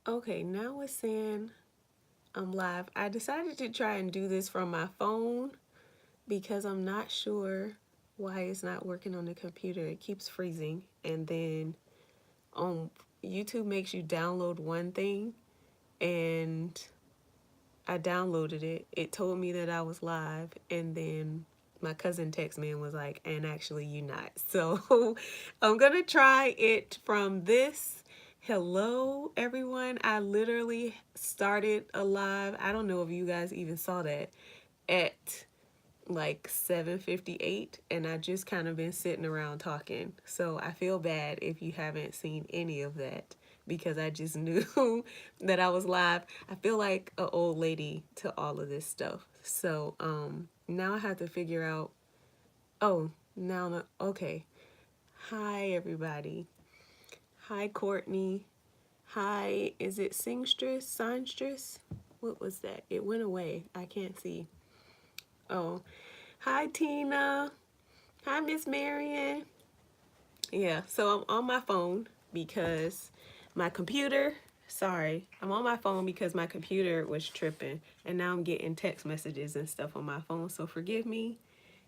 Okay, now it's saying I'm live. I decided to try and do this from my phone because I'm not sure why it's not working on the computer. It keeps freezing, and then on YouTube makes you download one thing, and I downloaded it. It told me that I was live, and then my cousin texted me and was like, and actually you not. So I'm gonna try it from this. Hello everyone. I literally started a live. I don't know if you guys even saw that at like 7:58, and I just kind of been sitting around talking. So I feel bad if you haven't seen any of that because I just knew that I was live. I feel like an old lady to all of this stuff. So now I have to figure out, oh, now okay. Hi everybody. Hi Courtney. Hi, is it Songstress? What was that? It went away. I can't see. Oh, hi Tina. Hi, Miss Marion. Yeah, so I'm on my phone because my computer, sorry, I'm on my phone because my computer was tripping, and now I'm getting text messages and stuff on my phone. So forgive me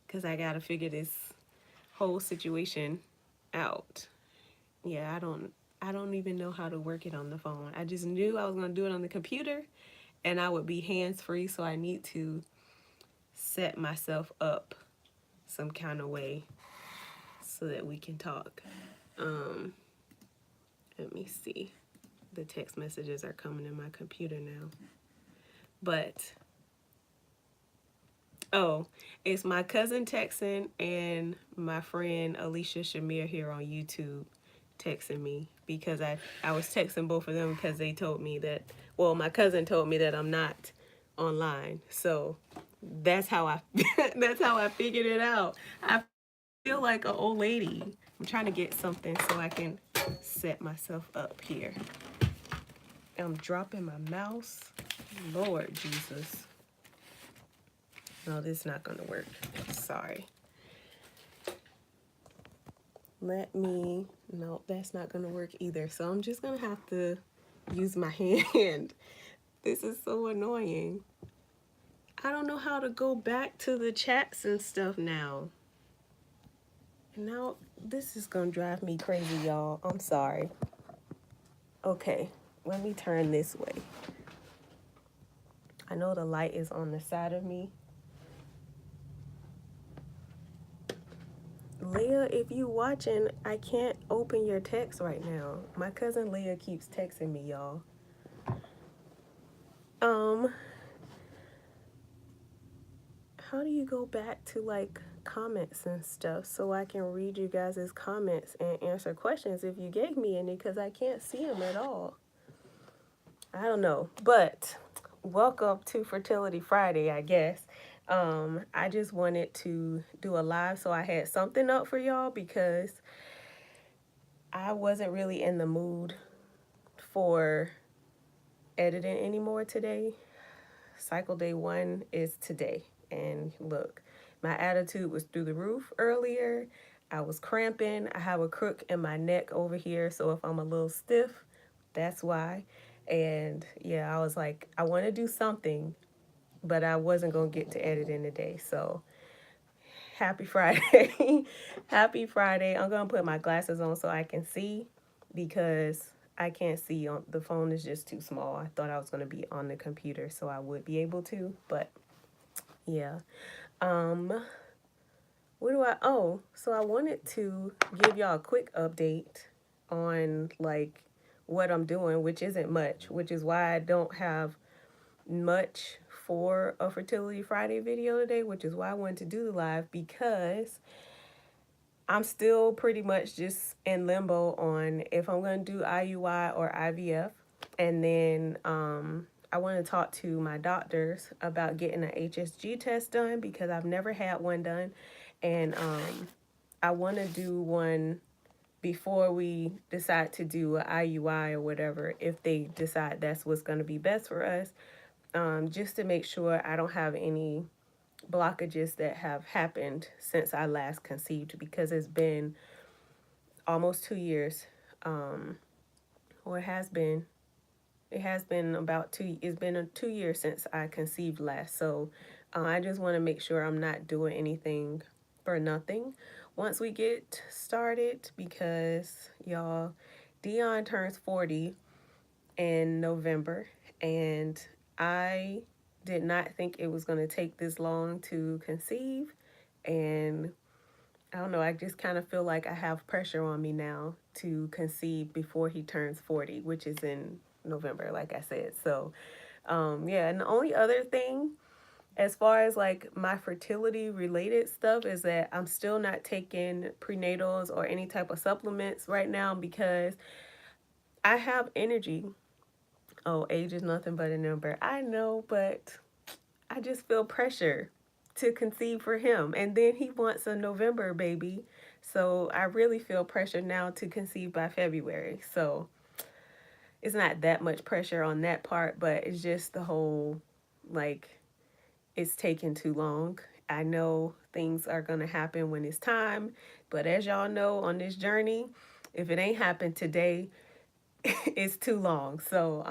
because I got to figure this whole situation out. Yeah, I don't even know how to work it on the phone. I just knew I was going to do it on the computer and I would be hands-free, so I need to set myself up some kind of way so that we can talk. Um, Let me see. The text messages are coming in my computer now. But, oh, it's my cousin texting and my friend Alicia Shamir here on YouTube texting me because I was texting both of them because they told me that, well, my cousin told me that I'm not online. So that's how I that's how I figured it out. I feel like an old lady. I'm trying to get something so I can set myself up here. I'm dropping my mouse. Lord Jesus. No, this is not going to work. Sorry. No, that's not going to work either. So I'm just going to have to use my hand. This is so annoying. I don't know how to go back to the chats and stuff now. And now this is going to drive me crazy, y'all. I'm sorry. Okay, let me turn this way. I know the light is on the side of me. Leah, if you watching, I can't open your text right now. My cousin Leah keeps texting me, y'all. How do you go back to like comments and stuff so I can read you guys' comments and answer questions if you gave me any, because I can't see them at all. I don't know, but welcome to Fertility Friday, I guess. I just wanted to do a live so I had something up for y'all because I wasn't really in the mood for editing anymore today. Cycle day 1 is today. And look, my attitude was through the roof earlier. I was cramping. I have a crook in my neck over here. So if I'm a little stiff, that's why. And yeah, I was like, I want to do something, but I wasn't going to get to editing today. So happy Friday. Happy Friday. I'm going to put my glasses on so I can see because I can't see on the phone is just too small. I thought I was going to be on the computer so I would be able to, but yeah. What do so I wanted to give y'all a quick update on like what I'm doing, which isn't much, which is why I don't have much for a Fertility Friday video today, which is why I wanted to do the live because I'm still pretty much just in limbo on if I'm going to do IUI or IVF. And then I want to talk to my doctors about getting an HSG test done because I've never had one done. And I want to do one before we decide to do an IUI or whatever, if they decide that's what's going to be best for us, just to make sure I don't have any blockages that have happened since I last conceived because it's been almost 2 years, or it has been. It has been about it's been 2 years since I conceived last. So I just want to make sure I'm not doing anything for nothing once we get started because y'all, Dion turns 40 in November, and I did not think it was going to take this long to conceive. And I don't know, I just kind of feel like I have pressure on me now to conceive before he turns 40, which is in November, like I said. So, yeah, and the only other thing as far as like my fertility related stuff is that I'm still not taking prenatals or any type of supplements right now because I have energy. Oh, age is nothing but a number. I know, but I just feel pressure to conceive for him. And then he wants a November baby. So I really feel pressure now to conceive by February. So it's not that much pressure on that part, but it's just the whole like it's taking too long. I know things are going to happen when it's time, but as y'all know on this journey, if it ain't happened today, it's too long. So,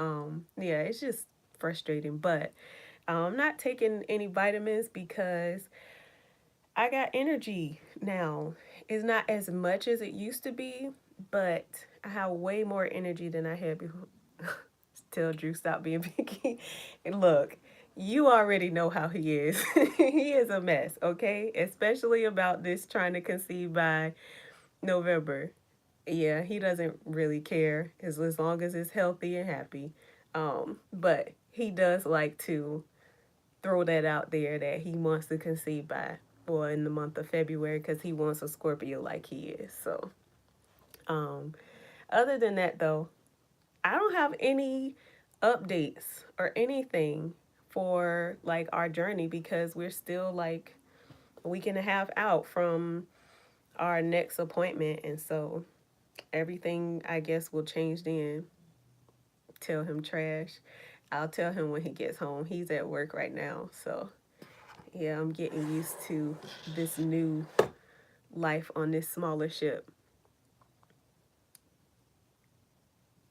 yeah, it's just frustrating, but I'm not taking any vitamins because I got energy now. It's not as much as it used to be, but I have way more energy than I had before. Tell Drew stop being picky. And look, you already know how he is. He is a mess, okay? Especially about this trying to conceive by November. Yeah, he doesn't really care as long as it's healthy and happy. But he does like to throw that out there that he wants to conceive by or in the month of February because he wants a Scorpio like he is. So, um, other than that though, I don't have any updates or anything for like our journey because we're still like a week and a half out from our next appointment, and so everything I guess will change then. Tell him trash. I'll tell him when he gets home. He's at work right now, so yeah, I'm getting used to this new life on this smaller ship.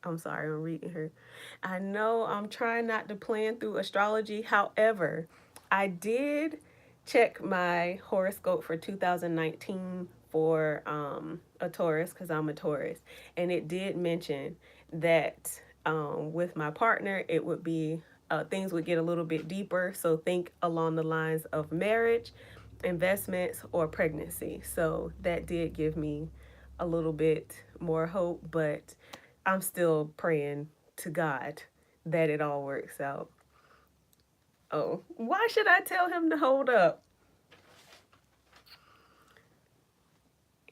I'm sorry, I'm reading her. I know I'm trying not to plan through astrology. However, I did check my horoscope for 2019 for a Taurus because I'm a Taurus. And it did mention that with my partner, it would be things would get a little bit deeper. So think along the lines of marriage, investments, or pregnancy. So that did give me a little bit more hope, but I'm still praying to God that it all works out. Oh, why should I tell him to hold up?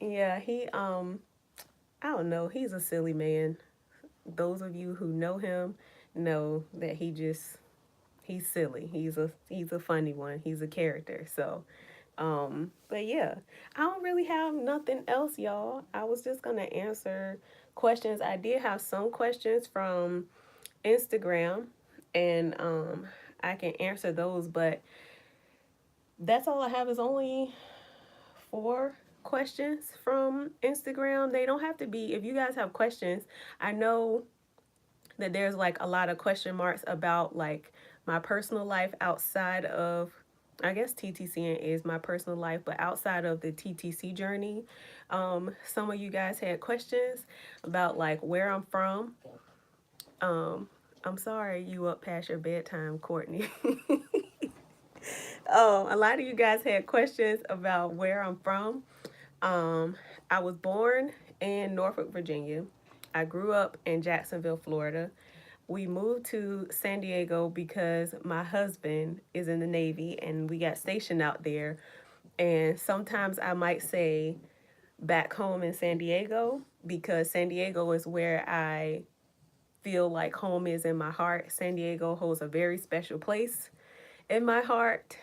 Yeah, I don't know, he's a silly man. Those of you who know him know that he's silly. He's a funny one. He's a character. So, but yeah, I don't really have nothing else, y'all. I was just gonna answer questions. I did have some questions from Instagram, and I can answer those, but that's all I have is only 4 questions from Instagram. They don't have to be, if you guys have questions, I know that there's like a lot of question marks about like my personal life outside of, I guess TTCing is my personal life, but outside of the TTC journey, some of you guys had questions about like where I'm from. Um, I'm sorry you up past your bedtime, Courtney. A lot of you guys had questions about where I'm from. Um, I was born in Norfolk, Virginia. I grew up in Jacksonville, Florida. We moved to San Diego because my husband is in the Navy and we got stationed out there. And sometimes I might say back home in San Diego because San Diego is where I feel like home is in my heart. San Diego holds a very special place in my heart.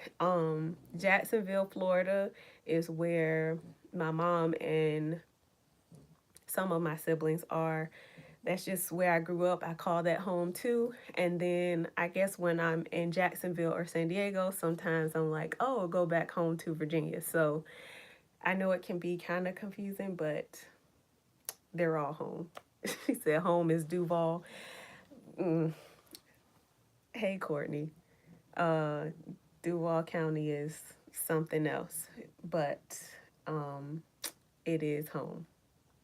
Jacksonville, Florida is where my mom and some of my siblings are. That's just where I grew up. I call that home too. And then I guess when I'm in Jacksonville or San Diego, sometimes I'm like, oh, go back home to Virginia. So I know it can be kind of confusing, but they're all home. She said home is Duval. Mm. Hey, Courtney. Uh, Duval County is something else, but um, it is home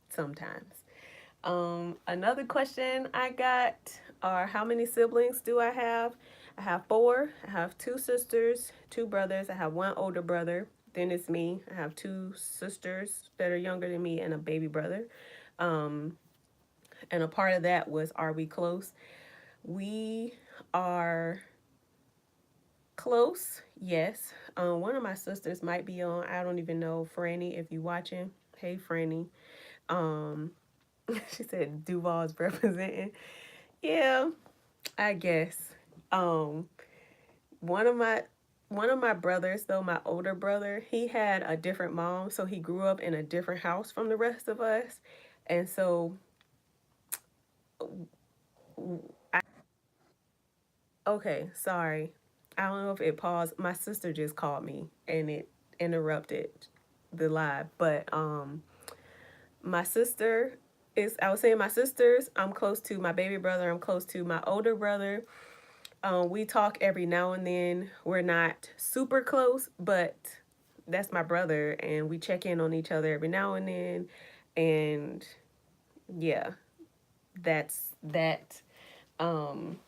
sometimes. Another question I got are how many siblings do I have? I have four. I have two sisters, two brothers. I have one older brother. Then it's me. I have two sisters that are younger than me and a baby brother. Um, and a part of that was, are we close? We are close, yes. One of my sisters might be on. I don't even know, Franny, if you watching. Hey, Franny. Um, she said Duval's representing. Yeah, I guess. Um, one of my one of my brothers, though, my older brother, he had a different mom, so he grew up in a different house from the rest of us, and so I, okay, sorry, I don't know if it paused. My sister just called me, and it interrupted the live, but my sister is. I was saying my sisters. I'm close to my baby brother. I'm close to my older brother. We talk every now and then. We're not super close, but that's my brother, and we check in on each other every now and then. And yeah, that's that. Um,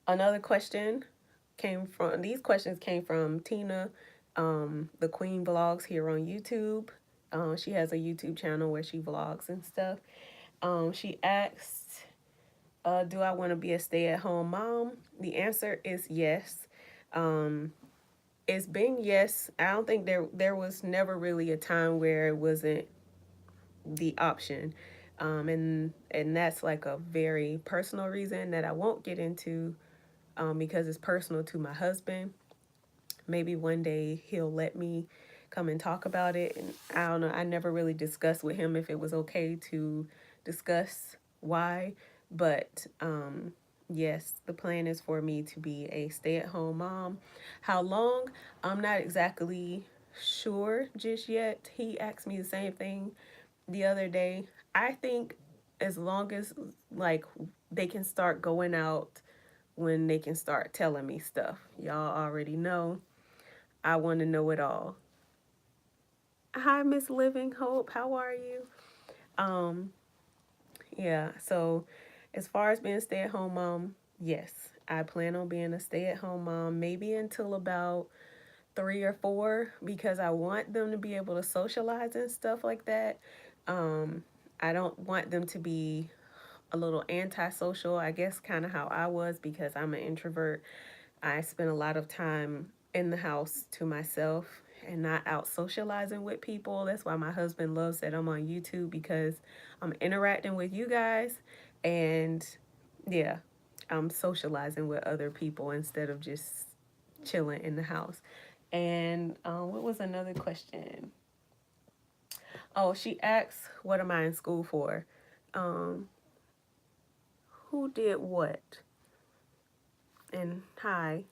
Another question came from these questions came from Tina, the Queen Vlogs here on YouTube. She has a YouTube channel where she vlogs and stuff. She asked, do I want to be a stay-at-home mom? The answer is yes. Um, it's been yes. I don't think there was never really a time where it wasn't the option. And that's like a very personal reason that I won't get into, because it's personal to my husband. Maybe one day he'll let me come and talk about it. And I don't know. I never really discussed with him if it was okay to discuss why. But yes, the plan is for me to be a stay-at-home mom. How long? I'm not exactly sure just yet. He asked me the same thing the other day. I think as long as like they can start going out, when they can start telling me stuff. Y'all already know I want to know it all. Hi, Miss Living Hope. How are you? Um, yeah. So, as far as being a stay-at-home mom, yes, I plan on being a stay-at-home mom maybe until about 3 or 4, because I want them to be able to socialize and stuff like that. Um, I don't want them to be a little antisocial, I guess, kind of how I was, because I'm an introvert. I spend a lot of time in the house to myself and not out socializing with people. That's why my husband loves that I'm on YouTube, because I'm interacting with you guys, and yeah, I'm socializing with other people instead of just chilling in the house. And what was another question? Oh, she asks, what am I in school for? Um, who did what? And hi.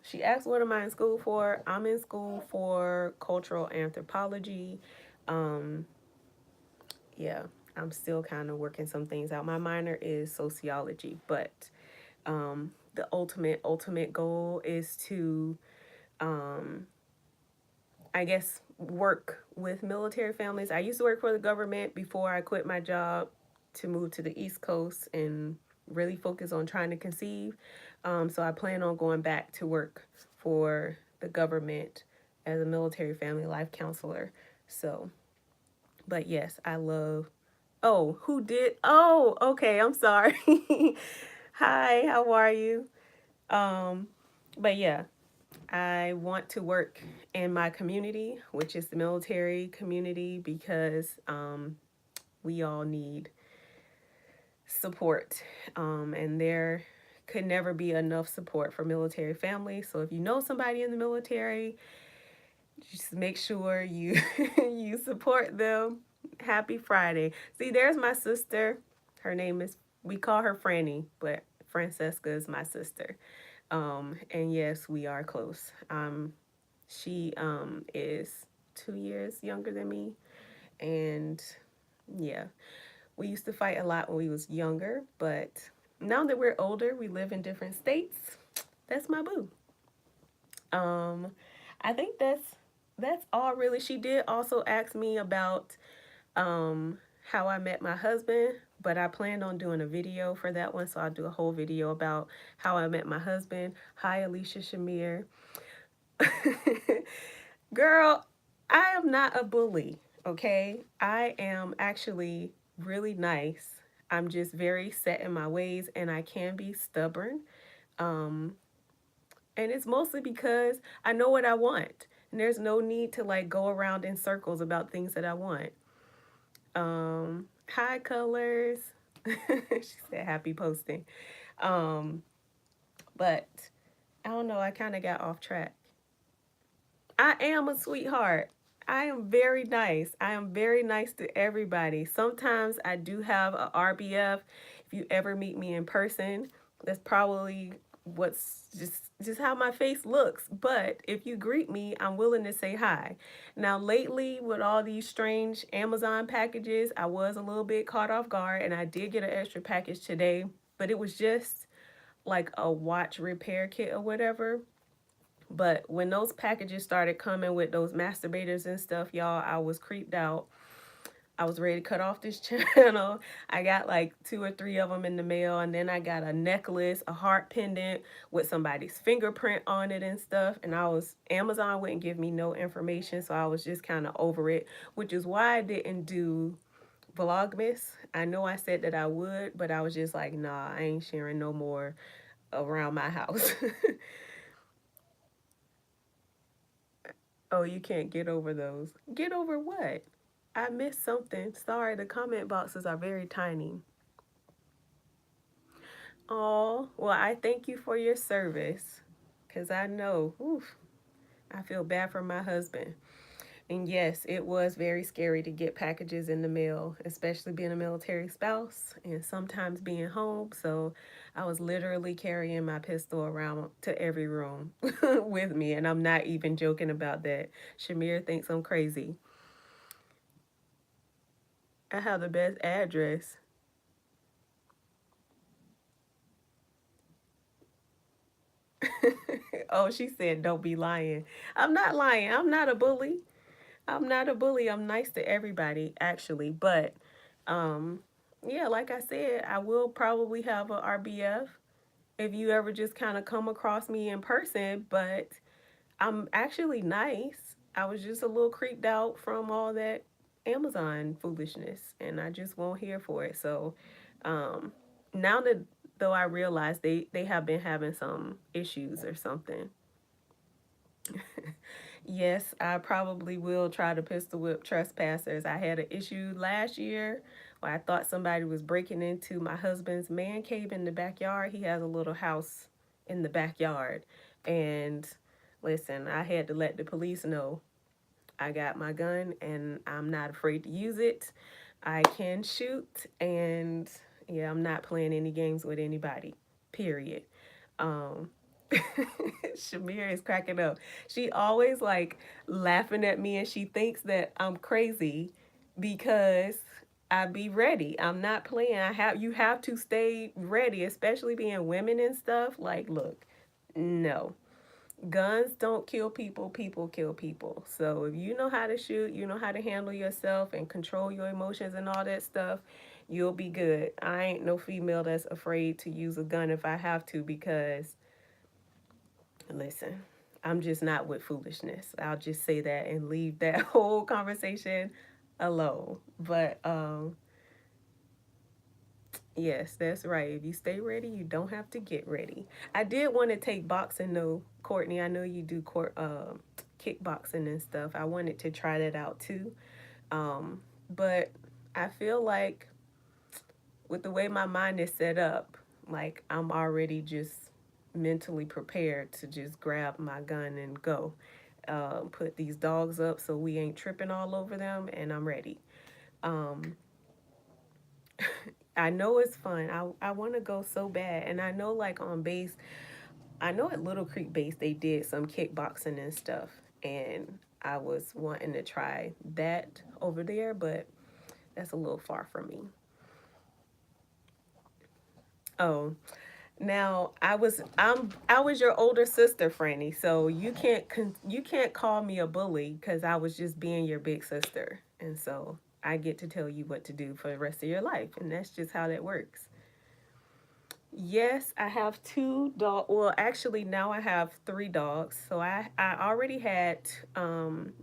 She asked, what am I in school for? I'm in school for cultural anthropology. Um, yeah, I'm still kind of working some things out. My minor is sociology, but the ultimate goal is to, um, I guess, work with military families. I used to work for the government before I quit my job to move to the East Coast and really focus on trying to conceive. So I plan on going back to work for the government as a military family life counselor. So, but yes, I love. Oh, who did? Oh, okay. I'm sorry. Hi, how are you? Um, but yeah, I want to work in my community, which is the military community, because we all need support. And there could never be enough support for military families. So if you know somebody in the military, just make sure you you support them. Happy Friday. See, there's my sister. Her name is, we call her Franny, but Francesca is my sister. And yes, we are close. She is 2 years younger than me, and yeah, We used to fight a lot when we was younger, but now that we're older, we live in different states. That's my boo. Um, I think that's all really. She did also ask me about how I met my husband, but I planned on doing a video for that one, so I'll do a whole video about how I met my husband. Hi, Alicia Shamir. Girl, I am not a bully, okay? I am actually really nice. I'm just very set in my ways and I can be stubborn. Um, and it's mostly because I know what I want. And there's no need to like go around in circles about things that I want. Hi colors. She said happy posting. Um, but I don't know, I kind of got off track. I am a sweetheart. I am very nice. I am very nice to everybody. Sometimes I do have a RBF. If you ever meet me in person, that's probably what's just how my face looks. But if you greet me, I'm willing to say hi. Now lately with all these strange Amazon packages, I was a little bit caught off guard and I did get an extra package today, but it was just like a watch repair kit or whatever. But when those packages started coming with those masturbators and stuff, y'all, I was creeped out. I was ready to cut off this channel. I got like 2 or 3 of them in the mail, and then I got a necklace, a heart pendant with somebody's fingerprint on it and stuff. And Amazon wouldn't give me no information, so I was just kind of over it, which is why I didn't do Vlogmas. I know I said that I would, but I was just like, nah, I ain't sharing no more around my house. Oh, you can't get over those. Get over what? I missed something. Sorry, the comment boxes are very tiny. Oh, well, I thank you for your service. Because I know, oof, I feel bad for my husband. And yes, it was very scary to get packages in the mail, especially being a military spouse and sometimes being home. So I was literally carrying my pistol around to every room with me. And I'm not even joking about that. Shamir thinks I'm crazy. I have the best address. Oh, she said, don't be lying. I'm not lying. I'm not a bully. I'm not a bully. I'm nice to everybody, actually. But, um, yeah, like I said, I will probably have a RBF if you ever just kind of come across me in person. But I'm actually nice. I was just a little creeped out from all that Amazon foolishness, and I just won't here for it. So, um, now that though I realize they have been having some issues or something. Yes, I probably will try to pistol whip trespassers. I had an issue last year where I thought somebody was breaking into my husband's man cave in the backyard. He has a little house in the backyard. And listen, I had to let the police know I got my gun and I'm not afraid to use it. I can shoot, and yeah, I'm not playing any games with anybody, period. Um, Shamir is cracking up. She always like laughing at me and she thinks that I'm crazy because I be ready. I'm not playing. You have to stay ready, especially being women and stuff. Like, look, no. Guns don't kill people, people kill people. So if you know how to shoot, you know how to handle yourself and control your emotions and all that stuff, you'll be good. I ain't no female that's afraid to use a gun if I have to because listen, I'm just not with foolishness. I'll just say that and leave that whole conversation alone. But yes, that's right. If you stay ready, you don't have to get ready. I did want to take boxing though, Courtney. I know you do kickboxing and stuff. I wanted to try that out too. But I feel like with the way my mind is set up, like I'm already just mentally prepared to just grab my gun and go. Put these dogs up so we ain't tripping all over them, and I'm ready. Um, I know it's fun. I want to go so bad, and I know like on base, I know at Little Creek Base they did some kickboxing and stuff, and I was wanting to try that over there, but that's a little far from me. Oh, now I was your older sister, Franny. So you can't call me a bully because I was just being your big sister, and so I get to tell you what to do for the rest of your life, and that's just how that works. Yes, I have two dog. Well, actually, now I have three dogs. So I already had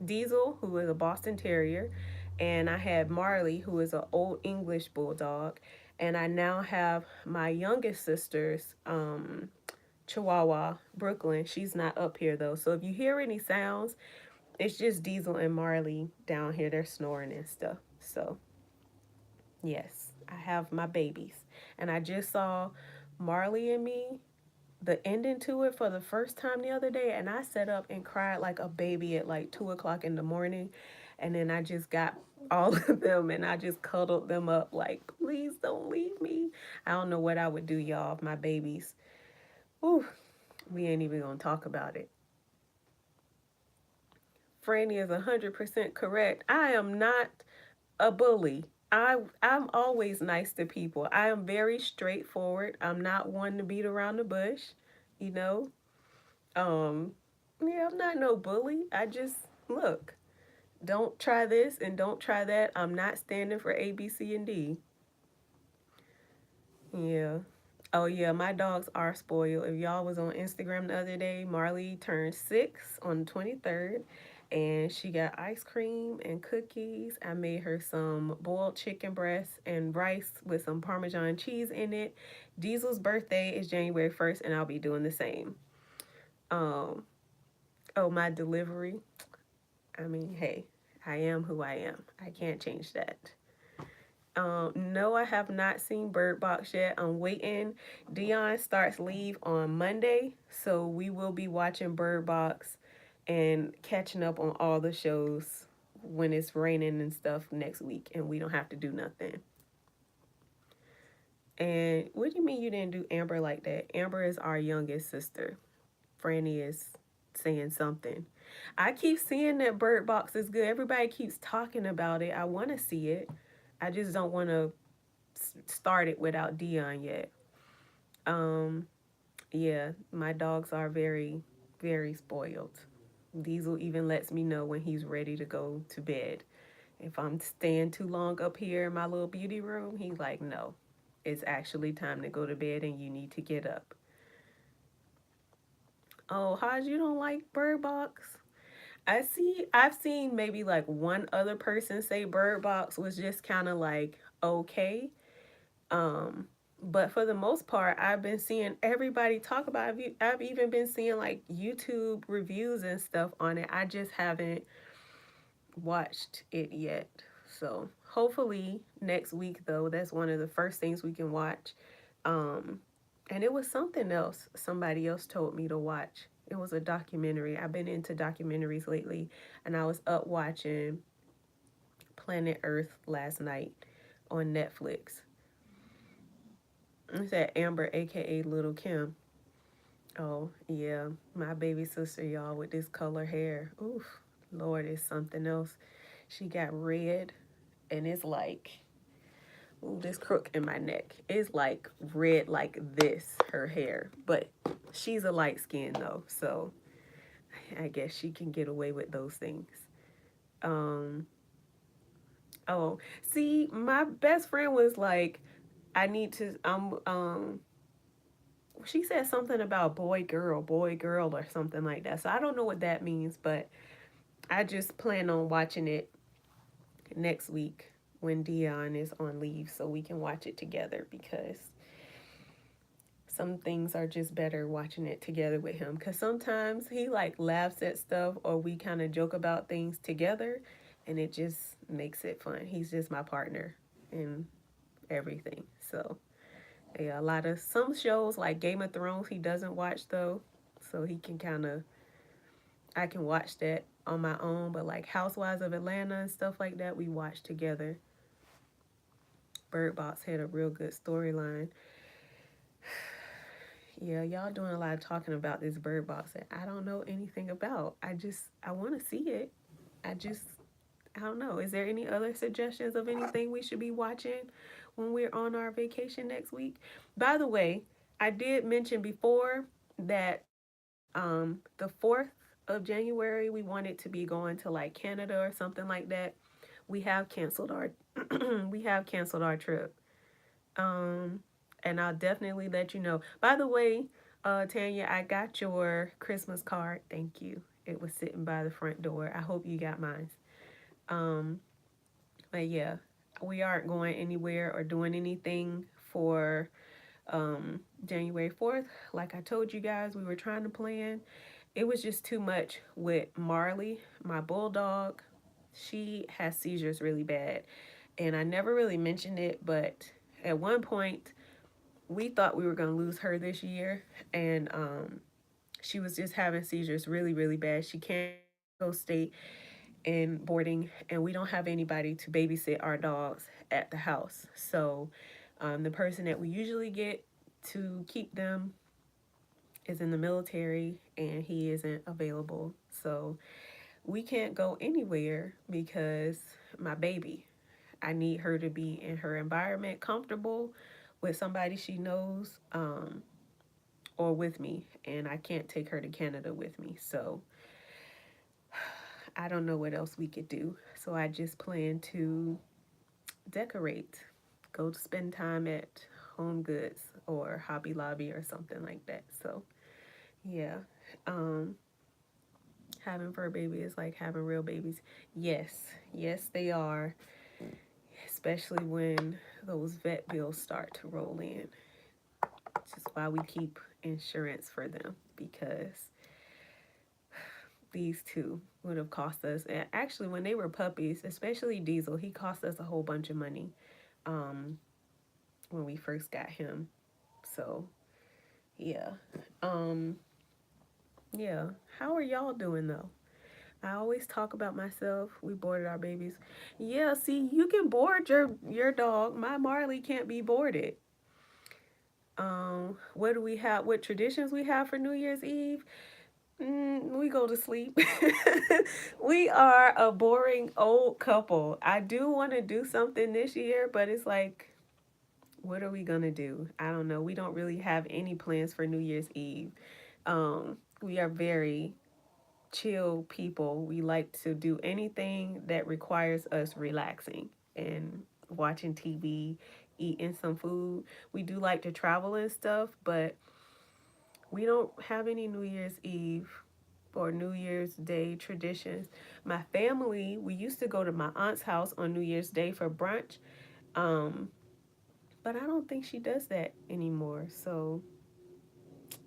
Diesel, who is a Boston Terrier, and I had Marley, who is an Old English Bulldog, and I now have my youngest sister's Chihuahua, Brooklyn. She's not up here though. So if you hear any sounds, it's just Diesel and Marley down here. They're snoring and stuff. So yes, I have my babies, and I just saw Marley and Me, the ending to it, for the first time the other day, and I sat up and cried like a baby at like 2 o'clock in the morning, and then I just got all of them and I just cuddled them up like, please don't leave me. I don't know what I would do, y'all, if my babies. Ooh, we ain't even gonna talk about it. Franny is 100% correct. I am not a bully. I'm always nice to people. I am very straightforward. I'm not one to beat around the bush, you know. Um, yeah, I'm not no bully. I just look. Don't try this and don't try that. I'm not standing for A, B, C, and D. Yeah. Oh yeah, my dogs are spoiled. If y'all was on Instagram the other day, Marley turned 6 on the 23rd, and she got ice cream and cookies. I made her some boiled chicken breast and rice with some Parmesan cheese in it. Diesel's birthday is January 1st, and I'll be doing the same. Um, oh, my delivery. I mean, hey, I am who I am. I can't change that. No, I have not seen Bird Box yet. I'm waiting. Dion starts leave on Monday, so we will be watching Bird Box and catching up on all the shows when it's raining and stuff next week, and we don't have to do nothing. And what do you mean you didn't do Amber like that? Amber is our youngest sister. Franny is saying something. I keep seeing that Bird Box is good. Everybody keeps talking about it. I want to see it. I just don't want to start it without Dion yet. Um, yeah, my dogs are very, very spoiled. Diesel even lets me know when he's ready to go to bed. If I'm staying too long up here in my little beauty room, he's like, no, it's actually time to go to bed and you need to get up. Oh, Haj, you don't like Bird Box? I've seen maybe like one other person say Bird Box was just kind of like okay. Um, but for the most part, I've been seeing everybody talk about it. I've even been seeing like YouTube reviews and stuff on it. I just haven't watched it yet. So hopefully next week though, that's one of the first things we can watch. Um, and it was something else somebody else told me to watch. It was a documentary. I've been into documentaries lately, and I was up watching Planet Earth last night on Netflix. It's that Amber, aka Little Kim. Oh, yeah. My baby sister, y'all, with this color hair. Oof. Lord, it's something else. She got red, and it's like, ooh, this crook in my neck. It's like red like this, her hair. But she's a light skin, though. So I guess she can get away with those things. Um, oh, see, my best friend was like, I need to, she said something about boy girl or something like that. So I don't know what that means, but I just plan on watching it next week when Dion is on leave so we can watch it together, because some things are just better watching it together with him, because sometimes he like laughs at stuff or we kind of joke about things together, and it just makes it fun. He's just my partner in everything. So yeah, a lot of some shows like Game of Thrones he doesn't watch though, so he can kind of, I can watch that on my own. But like Housewives of Atlanta and stuff like that, we watch together. Bird Box had a real good storyline. Yeah, y'all doing a lot of talking about this Bird Box that I don't know anything about. I want to see it. I just I don't know. Is there any other suggestions of anything we should be watching when we're on our vacation next week? By the way, I did mention before that the 4th of January we wanted to be going to like Canada or something like that. We have canceled our we have canceled our trip. Um and I'll definitely let you know. By the way, Tanya, I got your Christmas card. Thank you. It was sitting by the front door. I hope you got mine. Um but yeah, we aren't going anywhere or doing anything for January 4th. Like I told you guys, we were trying to plan. It was just too much with Marley, my bulldog. She has seizures really bad. And I never really mentioned it, but at one point, we thought we were going to lose her this year. And she was just having seizures really, really bad. She can't go state in boarding, and we don't have anybody to babysit our dogs at the house. So the person that we usually get to keep them is in the military and he isn't available. So we can't go anywhere because my baby, I need her to be in her environment, comfortable with somebody she knows, or with me. And I can't take her to Canada with me. So I don't know what else we could do. So I just plan to decorate, go to spend time at Home Goods or Hobby Lobby or something like that. So yeah. Um, Having fur baby is like having real babies. Yes, yes, they are. Especially when those vet bills start to roll in. Which is why we keep insurance for them, because these two would have cost us. And actually, when they were puppies, especially Diesel, he cost us a whole bunch of money um, when we first got him. So yeah, um, yeah. How are y'all doing though? I always talk about myself. We boarded our babies. Yeah, see, you can board your dog. My Marley can't be boarded. What do we have? What traditions we have for New Year's Eve? We go to sleep. We are a boring old couple. I do want to do something this year, but it's like, what are we gonna do? I don't know. We don't really have any plans for New Year's Eve. We are very chill people. We like to do anything that requires us relaxing and watching TV, eating some food. We do like to travel and stuff, but we don't have any New Year's Eve or New Year's Day traditions. My family, we used to go to my aunt's house on New Year's Day for brunch, um, but I don't think she does that anymore. So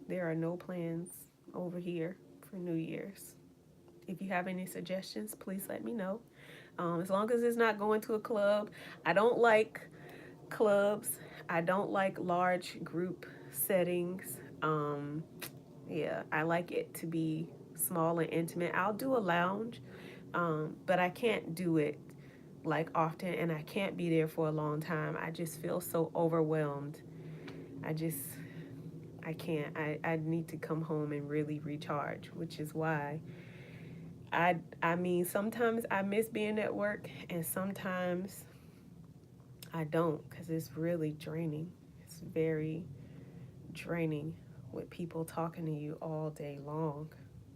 there are no plans over here for New Year's. If you have any suggestions, please let me know. As long as it's not going to a club. I don't like clubs. I don't like large group settings. Yeah, I like it to be small and intimate. I'll do a lounge, but I can't do it like often, and I can't be there for a long time. I just feel so overwhelmed. I just, I can't. I need to come home and really recharge, which is why I mean, sometimes I miss being at work, and sometimes I don't, because it's really draining. It's very draining with people talking to you all day long.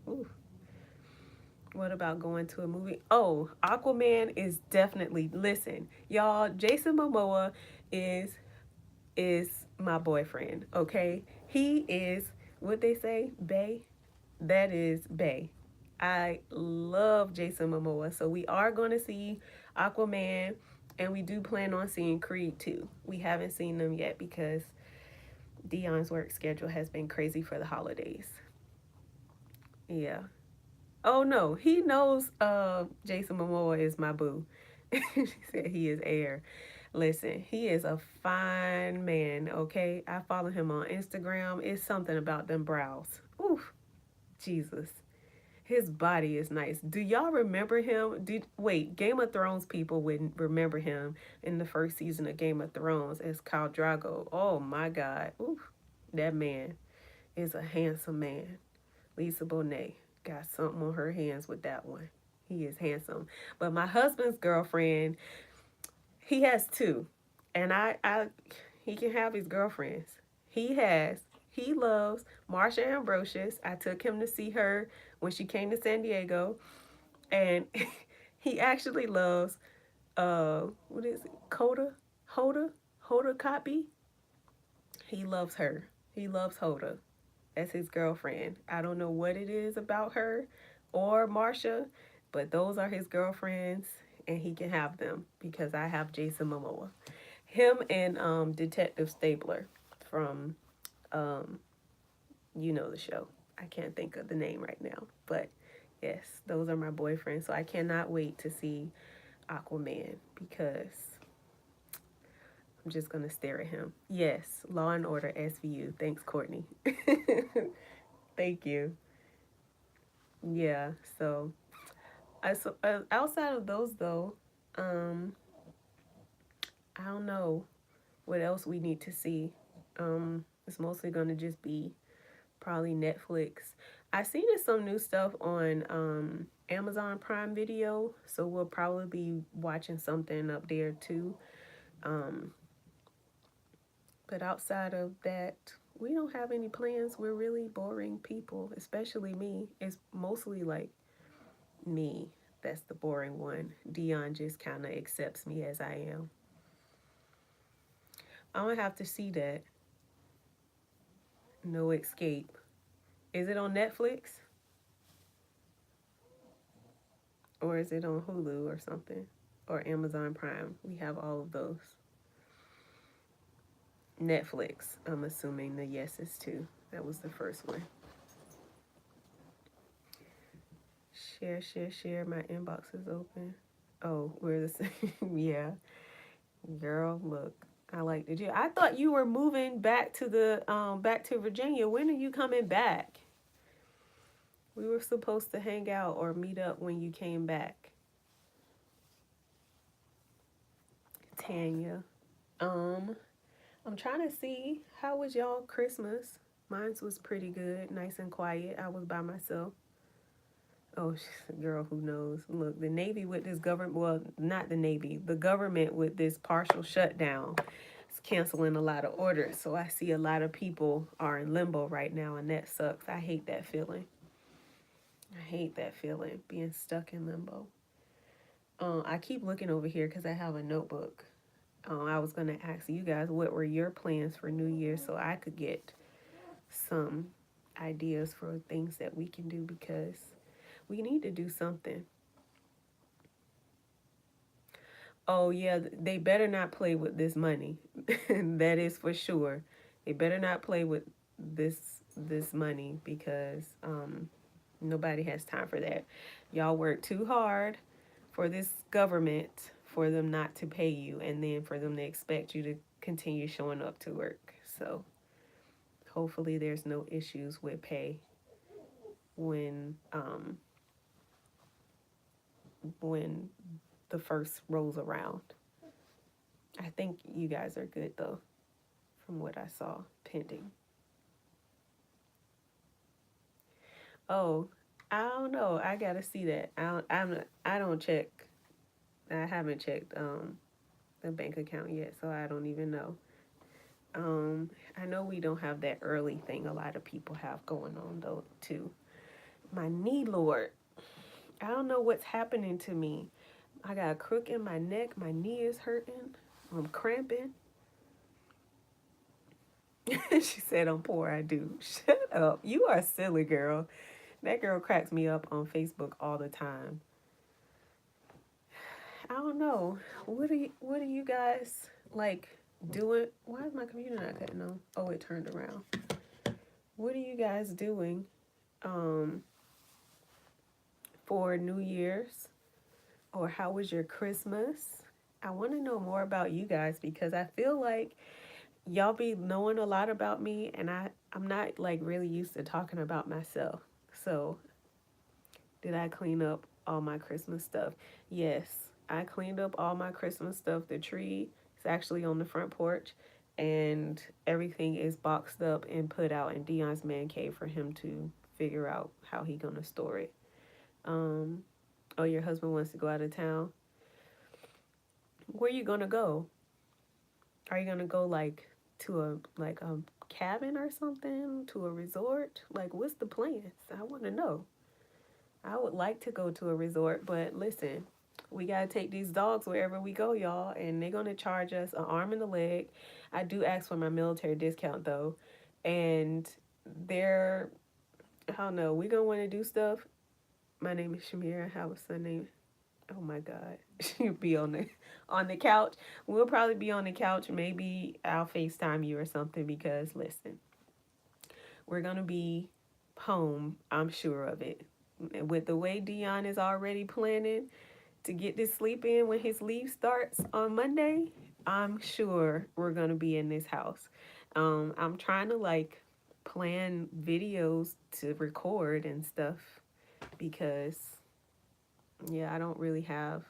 Ooh. What about going to a movie? Oh, Aquaman is definitely, listen, y'all, Jason Momoa is is my boyfriend, okay? He is what they say, Bay. That is Bay. I love Jason Momoa. So we are going to see Aquaman, and we do plan on seeing Creed too. We haven't seen them yet because Dion's work schedule has been crazy for the holidays. Yeah. Oh no, he knows Jason Momoa is my boo. She said he is air. Listen, he is a fine man, okay? I follow him on Instagram. It's something about them brows. Oof, Jesus. His body is nice. Do y'all remember him? Wait, Game of Thrones people would remember him in the first season of Game of Thrones as Khal Drogo. Oh my God. Oof. That man is a handsome man. Lisa Bonet got something on her hands with that one. He is handsome. But my husband's girlfriend, he has two. And he can have his girlfriends. He loves Marsha Ambrosius. I took him to see her when she came to San Diego. And he actually loves what is it? Hoda Kotb. He loves her. He loves Hoda as his girlfriend. I don't know what it is about her or Marsha, but those are his girlfriends, and he can have them because I have Jason Momoa. Him and Detective Stabler from you know the show. I can't think of the name right now, but yes, those are my boyfriends. So I cannot wait to see Aquaman because I'm just gonna stare at him. Yes, Law and Order SVU. Thanks, Courtney. Thank you. Yeah. So, outside of those though, um, I don't know what else we need to see. It's mostly gonna just be probably Netflix. I seen some new stuff on Amazon Prime Video, so we'll probably be watching something up there too. Um, but outside of that, we don't have any plans. We're really boring people, especially me. It's mostly like me that's the boring one. Dion just kind of accepts me as I am. I'm gonna have to see that. No Escape. Is it on Netflix or is it on Hulu or something? Or Amazon Prime? We have all of those. Netflix. I'm assuming the yeses too. That was the first one. Share, share, share. My inbox is open. Oh, we're the same. Yeah. Girl, look. I like the gym. I thought you were moving back to the back to Virginia. When are you coming back? We were supposed to hang out or meet up when you came back. Tanya. I'm trying to see how was y'all Christmas. Mine was pretty good, nice and quiet. I was by myself. Oh, girl, who knows? Look, the Navy with this government, well, not the Navy, the government with this partial shutdown is canceling a lot of orders. So I see a lot of people are in limbo right now, and that sucks. I hate that feeling. I hate that feeling, being stuck in limbo. I keep looking over here because I have a notebook. I was going to ask you guys what were your plans for New Year so I could get some ideas for things that we can do because we need to do something. Oh yeah, they better not play with this money. That is for sure. They better not play with this money because nobody has time for that. Y'all work too hard for this government for them not to pay you and then for them to expect you to continue showing up to work. So hopefully there's no issues with pay when the first rolls around. I think you guys are good though, from what I saw pending. Oh, I don't know. I gotta see that. I don't check. I haven't checked the bank account yet, so I don't even know. I know we don't have that early thing a lot of people have going on though too. My knee, Lord. I don't know what's happening to me. I got a crook in my neck. My knee is hurting. I'm cramping. She said I'm poor. I do. Shut up. You are silly, girl. That girl cracks me up on Facebook all the time. I don't know. What are you guys like doing? Why is my computer not cutting on? Oh, it turned around. What are you guys doing um for New Year's? Or how was your Christmas? I want to know more about you guys because I feel like y'all be knowing a lot about me and I'm not like really used to talking about myself. So, did I clean up all my Christmas stuff? Yes, I cleaned up all my Christmas stuff. The tree is actually on the front porch and everything is boxed up and put out in Dion's man cave for him to figure out how he gonna store it. Um Oh, your husband wants to go out of town. Where you gonna go? Are you gonna go like to a cabin or something? To a resort? Like, what's the plans? I want to know. I would like to go to a resort, but listen, we gotta take these dogs wherever we go, y'all, and they're gonna charge us an arm and a leg. I do ask for my military discount though, and they're, I don't know, we gonna want to do stuff. My name is Shamira. I have a son named. Oh my God, she'll be on the couch. We'll probably be on the couch. Maybe I'll FaceTime you or something because listen, we're gonna be home. I'm sure of it. With the way Dion is already planning to get this sleep in when his leave starts on Monday, I'm sure we're gonna be in this house. I'm trying to like plan videos to record and stuff because yeah, I don't really have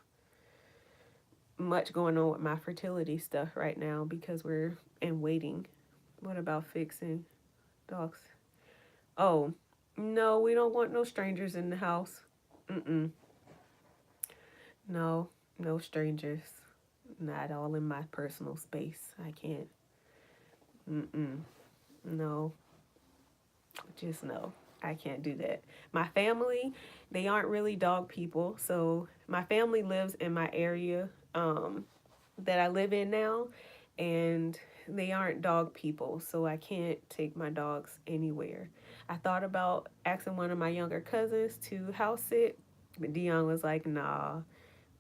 much going on with my fertility stuff right now because we're in waiting. What about fixing dogs? Oh, no, we don't want no strangers in the house. Mm-mm. No, no strangers. Not all in my personal space. I can't. Mm-mm. No, just no. I can't do that. My family, they aren't really dog people. So my family lives in my area that I live in now, and they aren't dog people. So I can't take my dogs anywhere. I thought about asking one of my younger cousins to house sit, but Dion was like, nah, I'm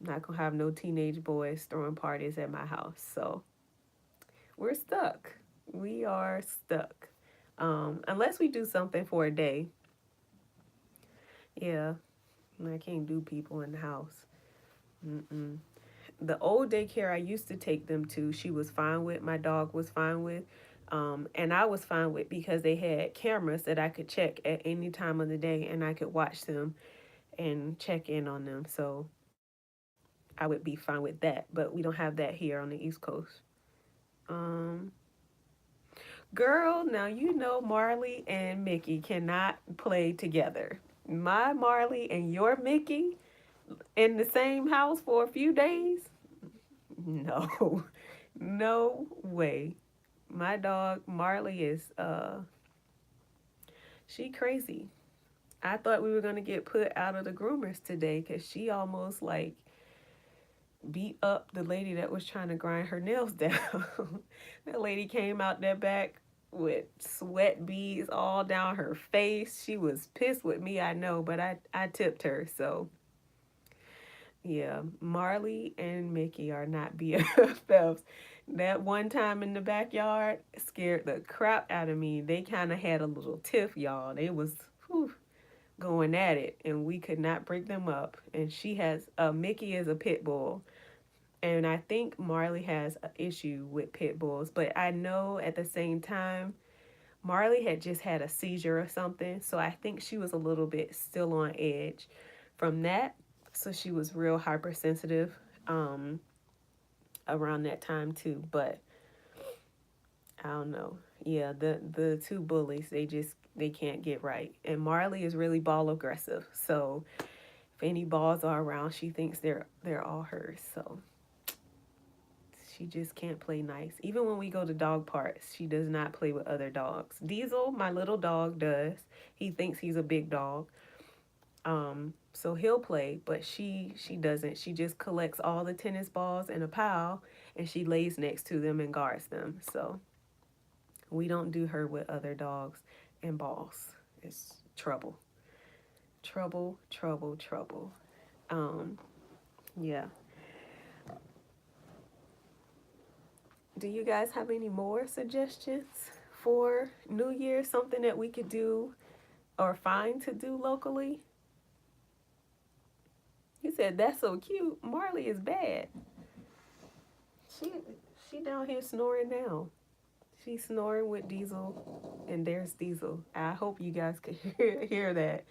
not gonna have no teenage boys throwing parties at my house. So we're stuck. We are stuck. Unless we do something for a day. Yeah, I can't do people in the house. Mm-mm. The old daycare I used to take them to, she was fine with. My dog was fine with. And I was fine with because they had cameras that I could check at any time of the day and I could watch them and check in on them. So I would be fine with that. But we don't have that here on the East Coast. Um, Girl, now you know Marley and Mickey cannot play together. My Marley and your Mickey in the same house for a few days? No, no way. My dog Marley is she crazy. I thought we were gonna get put out of the groomers today because she almost like beat up the lady that was trying to grind her nails down. That lady came out there back with sweat beads all down her face. She was pissed with me, I know, but I tipped her. So yeah, Marley and Mickey are not BFFs. That one time in the backyard scared the crap out of me. They kind of had a little tiff, y'all. They was whew, going at it, and we could not break them up. And she has Mickey is a pit bull, and I think Marley has an issue with pit bulls. But I know at the same time, Marley had just had a seizure or something, so I think she was a little bit still on edge from that. So she was real hypersensitive around that time too. But I don't know. Yeah, the two bullies, they can't get right. And Marley is really ball aggressive. So if any balls are around, she thinks they're all hers. So she just can't play nice. Even when we go to dog parks, she does not play with other dogs. Diesel, my little dog, does. He thinks he's a big dog. So he'll play, but she doesn't. She just collects all the tennis balls in a pile and she lays next to them and guards them. So we don't do her with other dogs and balls. It's trouble. Trouble, trouble, trouble. Yeah. Do you guys have any more suggestions for New Year? Something that we could do or find to do locally? He said, that's so cute. Marley is bad. She she down here snoring now. She's snoring with Diesel, and there's Diesel. I hope you guys could hear that.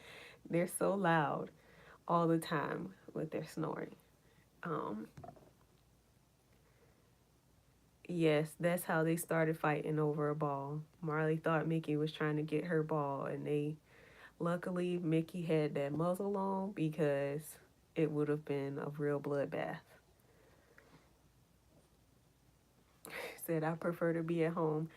They're so loud all the time with their snoring. Um, yes, that's how they started fighting over a ball. Marley thought Mickey was trying to get her ball, and luckily Mickey had that muzzle on because it would have been a real bloodbath. Said I prefer to be at home.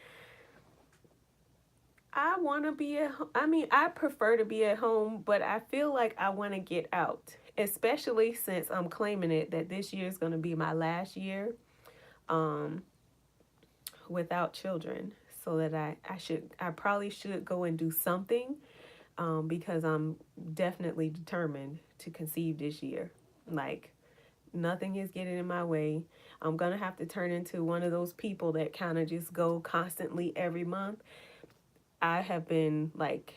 I want to be at home. I mean, I prefer to be at home, but I feel like I want to get out, especially since I'm claiming it that this year is going to be my last year um, without children. So that I probably should go and do something because I'm definitely determined to conceive this year. Like, nothing is getting in my way. I'm going to have to turn into one of those people that kind of just go constantly every month. I have been like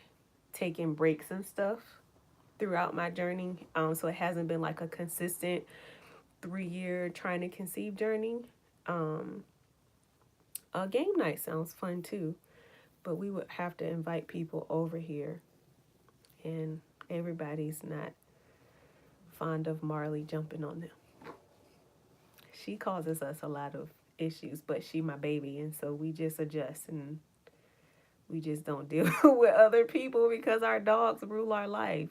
taking breaks and stuff throughout my journey. So it hasn't been like a consistent 3 year trying to conceive journey. Um, a game night sounds fun too, but we would have to invite people over here, and everybody's not fond of Marley jumping on them. She causes us a lot of issues, but she my baby, and so we just adjust and we just don't deal with other people because our dogs rule our life.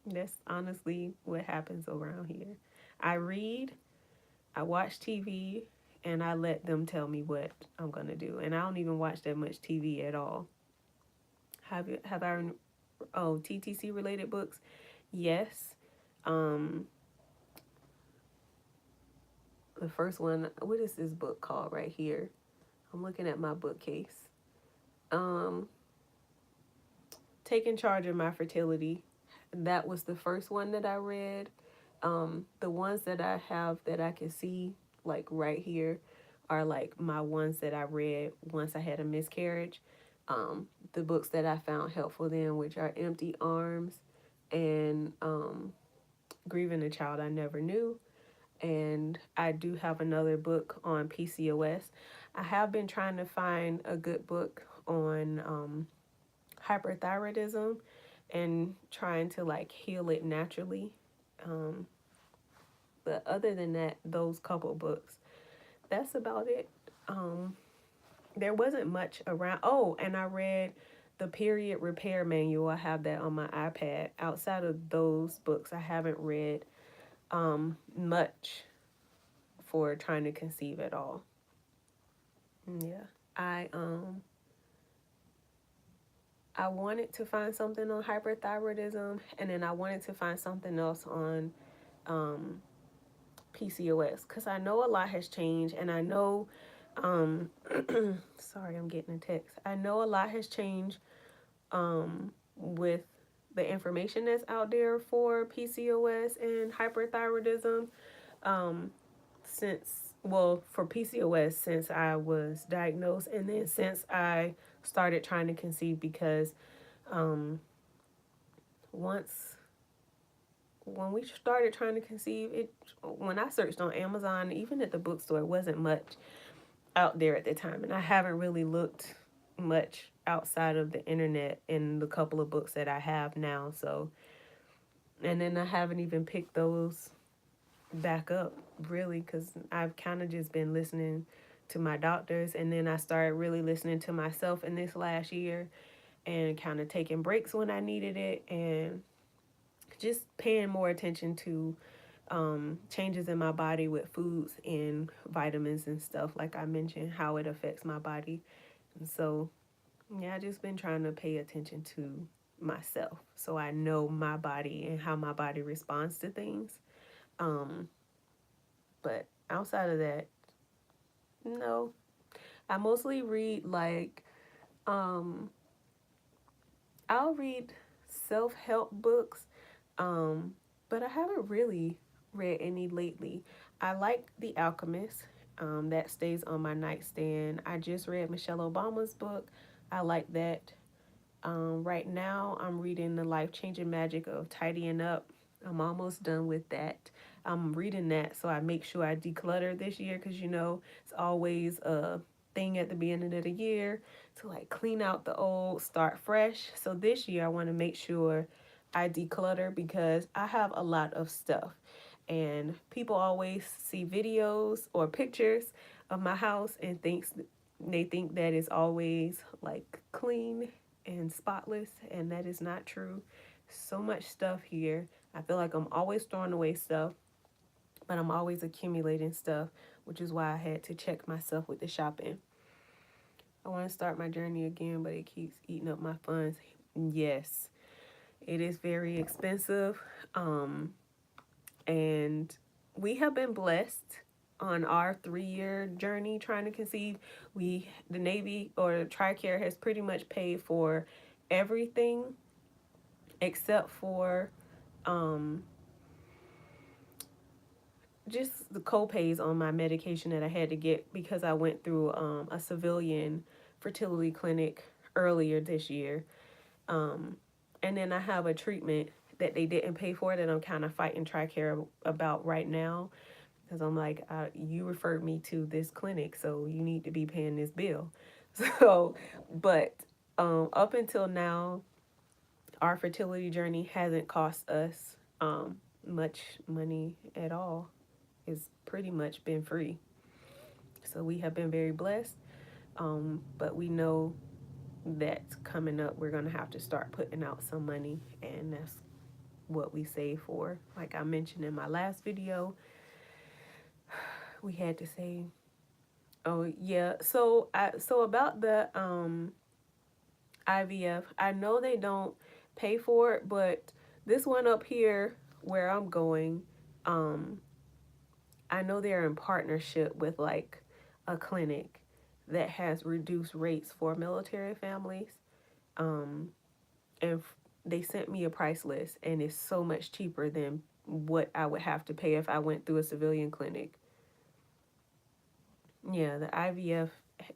That's honestly what happens around here. I read, I watch TV, and I let them tell me what I'm gonna do. And I don't even watch that much TV at all. Have I? Oh, TTC related books? Yes. Um, the first one. What is this book called right here? I'm looking at my bookcase. Um, Taking Charge of My Fertility. That was the first one that I read. The ones that I have that I can see like right here are like my ones that I read once I had a miscarriage. The books that I found helpful then, which are Empty Arms and Grieving a Child I Never Knew. And I do have another book on PCOS. I have been trying to find a good book on hyperthyroidism and trying to like heal it naturally. Um, but other than that, those couple books, that's about it. Um, there wasn't much around. Oh, and I read the Period Repair Manual. I have that on my iPad. Outside of those books, I haven't read much for trying to conceive at all. Yeah, I um I wanted to find something on hyperthyroidism, and then I wanted to find something else on um, PCOS because I know a lot has changed, and I know, sorry, I'm getting a text. I know a lot has changed with the information that's out there for PCOS and hyperthyroidism um, since, well, for PCOS since I was diagnosed, and then since I started trying to conceive because um, once when we started trying to conceive it, when I searched on Amazon, even at the bookstore, it wasn't much out there at the time, and I haven't really looked much outside of the internet in the couple of books that I have now. So, and then I haven't even picked those back up really because I've kind of just been listening to my doctors, and then I started really listening to myself in this last year and kind of taking breaks when I needed it, and just paying more attention to changes in my body with foods and vitamins and stuff, like I mentioned, how it affects my body. And so, yeah, I just been trying to pay attention to myself so I know my body and how my body responds to things. Um, but outside of that, no. I mostly read like, um, I'll read self help books, but I haven't really read any lately. I like The Alchemist. That stays on my nightstand. I just read Michelle Obama's book. I like that. Right now, I'm reading The Life Changing Magic of Tidying Up. I'm almost done with that. I'm reading that so I make sure I declutter this year because it's always a thing at the beginning of the year to like clean out the old, start fresh. So this year, I want to make sure I declutter because I have a lot of stuff. And people always see videos or pictures of my house and they think that it's always like clean and spotless, and that is not true. So much stuff here. I feel like I'm always throwing away stuff, but I'm always accumulating stuff, which is why I had to check myself with the shopping. I want to start my journey again, but it keeps eating up my funds. Yes, it is very expensive. And we have been blessed on our 3-year journey trying to conceive. The Navy or TRICARE has pretty much paid for everything except for um, just the co-pays on my medication that I had to get because I went through a civilian fertility clinic earlier this year. And then I have a treatment that they didn't pay for that I'm kind of fighting TRICARE about right now because I'm like, you referred me to this clinic, so you need to be paying this bill. So, but up until now, our fertility journey hasn't cost us much money at all. It's pretty much been free. So we have been very blessed. But we know that coming up, we're going to have to start putting out some money, and that's what we save for. Like I mentioned in my last video, we had to save. Oh yeah. So about the IVF, I know they don't pay for it, but this one up here where I'm going, I know they're in partnership with like a clinic that has reduced rates for military families. Um, and they sent me a price list, and it's so much cheaper than what I would have to pay if I went through a civilian clinic. Yeah, the IVF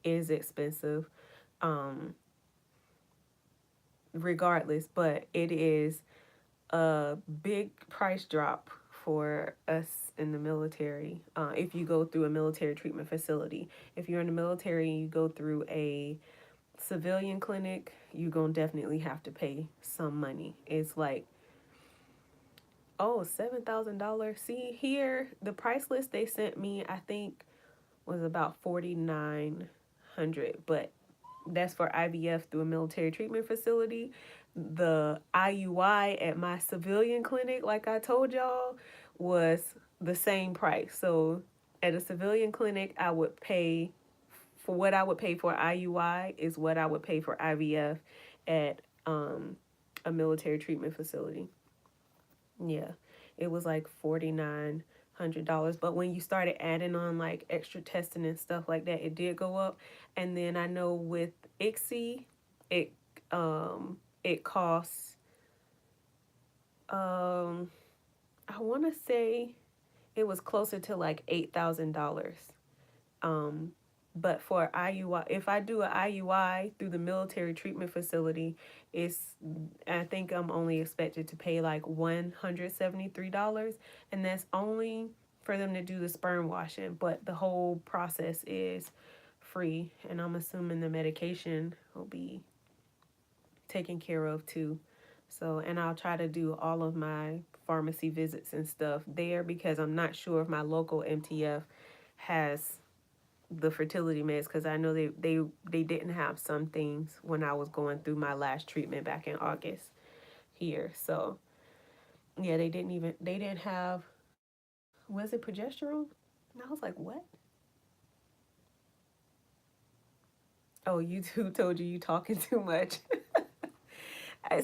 is expensive, um, regardless, but it is a big price drop for us in the military. If you go through a military treatment facility, if you're in the military and you go through a civilian clinic, you're gonna definitely have to pay some money. It's like, oh, $7,000. See here, the price list they sent me, I think was about 4,900, but that's for IVF through a military treatment facility. The IUI at my civilian clinic, like I told y'all, was the same price. So at a civilian clinic, I would pay for what I would pay for IUI is what I would pay for IVF at a military treatment facility. Yeah, it was like $4,900. But when you started adding on like extra testing and stuff like that, it did go up. And then I know with ICSI, it it costs I want to say it was closer to like $8,000. But for IUI, if I do an IUI through the military treatment facility, I think I'm only expected to pay like $173, and that's only for them to do the sperm washing. But the whole process is free, and I'm assuming the medication will be taken care of too. So, and I'll try to do all of my pharmacy visits and stuff there because I'm not sure if my local MTF has the fertility meds because I know they didn't have some things when I was going through my last treatment back in August here. So yeah, they didn't have, was it progesterone? And I was like, what? Oh, YouTube told you talking too much. I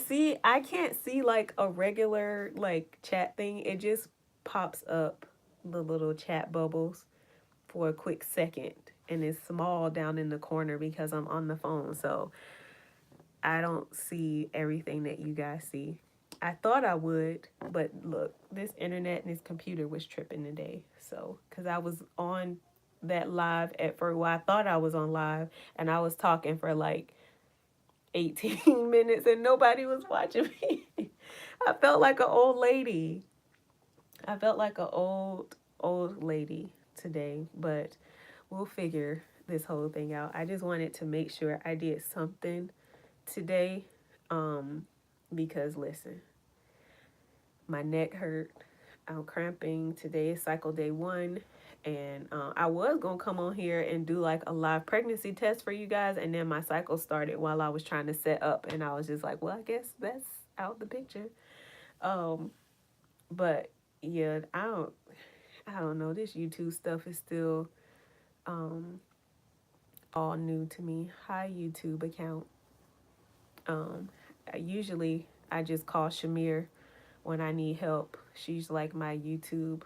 can't see like a regular like chat thing. It just pops up the little chat bubbles for a quick second, and it's small down in the corner because I'm on the phone, so I don't see everything that you guys see. I thought I would, but look, this internet and this computer was tripping today. So, because I was on that live at first, well, I thought I was on live, and I was talking for like 18 minutes and nobody was watching me. I felt like an old lady. I felt like an old lady today, but we'll figure this whole thing out. I just wanted to make sure I did something today, because listen, my neck hurt. I'm cramping. Today is cycle day 1, and I was gonna come on here and do like a live pregnancy test for you guys, and then my cycle started while I was trying to set up, and I was just like, well, I guess out the picture. Um, but yeah, I don't know. This YouTube stuff is still um all new to me. Hi YouTube account. Um, I just call Shamir when I need help. She's like my YouTube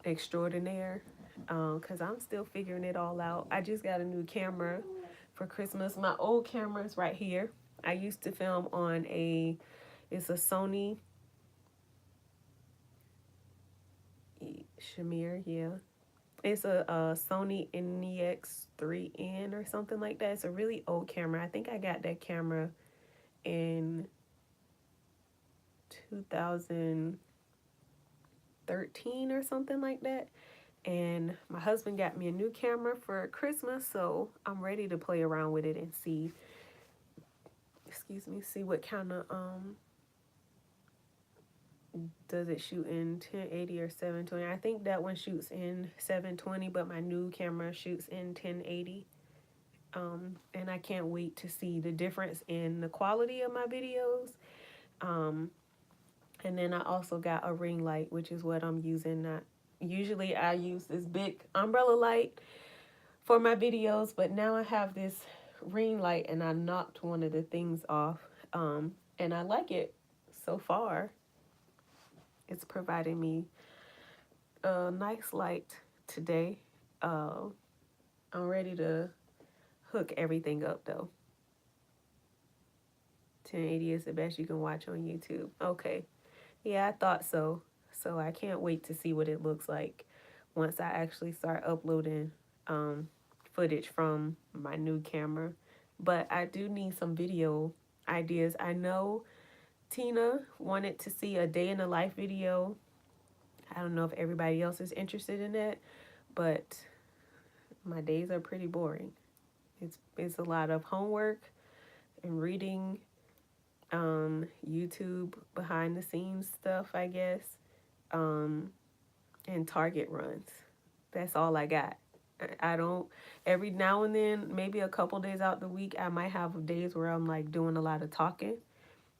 extraordinaire. Cause I'm still figuring it all out. I just got a new camera for Christmas. My old camera is right here. I used to film on it's a Sony Shamir, yeah. It's a Sony NEX3N or something like that. It's a really old camera. I think I got that camera in 2013 or something like that. And my husband got me a new camera for Christmas, so I'm ready to play around with it and see, see what kind of does it shoot in 1080 or 720. I think that one shoots in 720, but my new camera shoots in 1080. And I can't wait to see the difference in the quality of my videos. And then I also got a ring light, which is what I'm using. Usually I use this big umbrella light for my videos, but now I have this ring light and I knocked one of the things off. And I like it so far. It's providing me a nice light today. I'm ready to hook everything up though. 1080 is the best you can watch on YouTube. Okay. Yeah, I thought so. So I can't wait to see what it looks like once I actually start uploading footage from my new camera. But I do need some video ideas. I know Tina wanted to see a day in the life video. I don't know if everybody else is interested in that, but my days are pretty boring. It's a lot of homework and reading, YouTube behind the scenes stuff, I guess, and Target runs. That's all I got. I don't, every now and then, maybe a couple days out the week, I might have days where I'm like doing a lot of talking.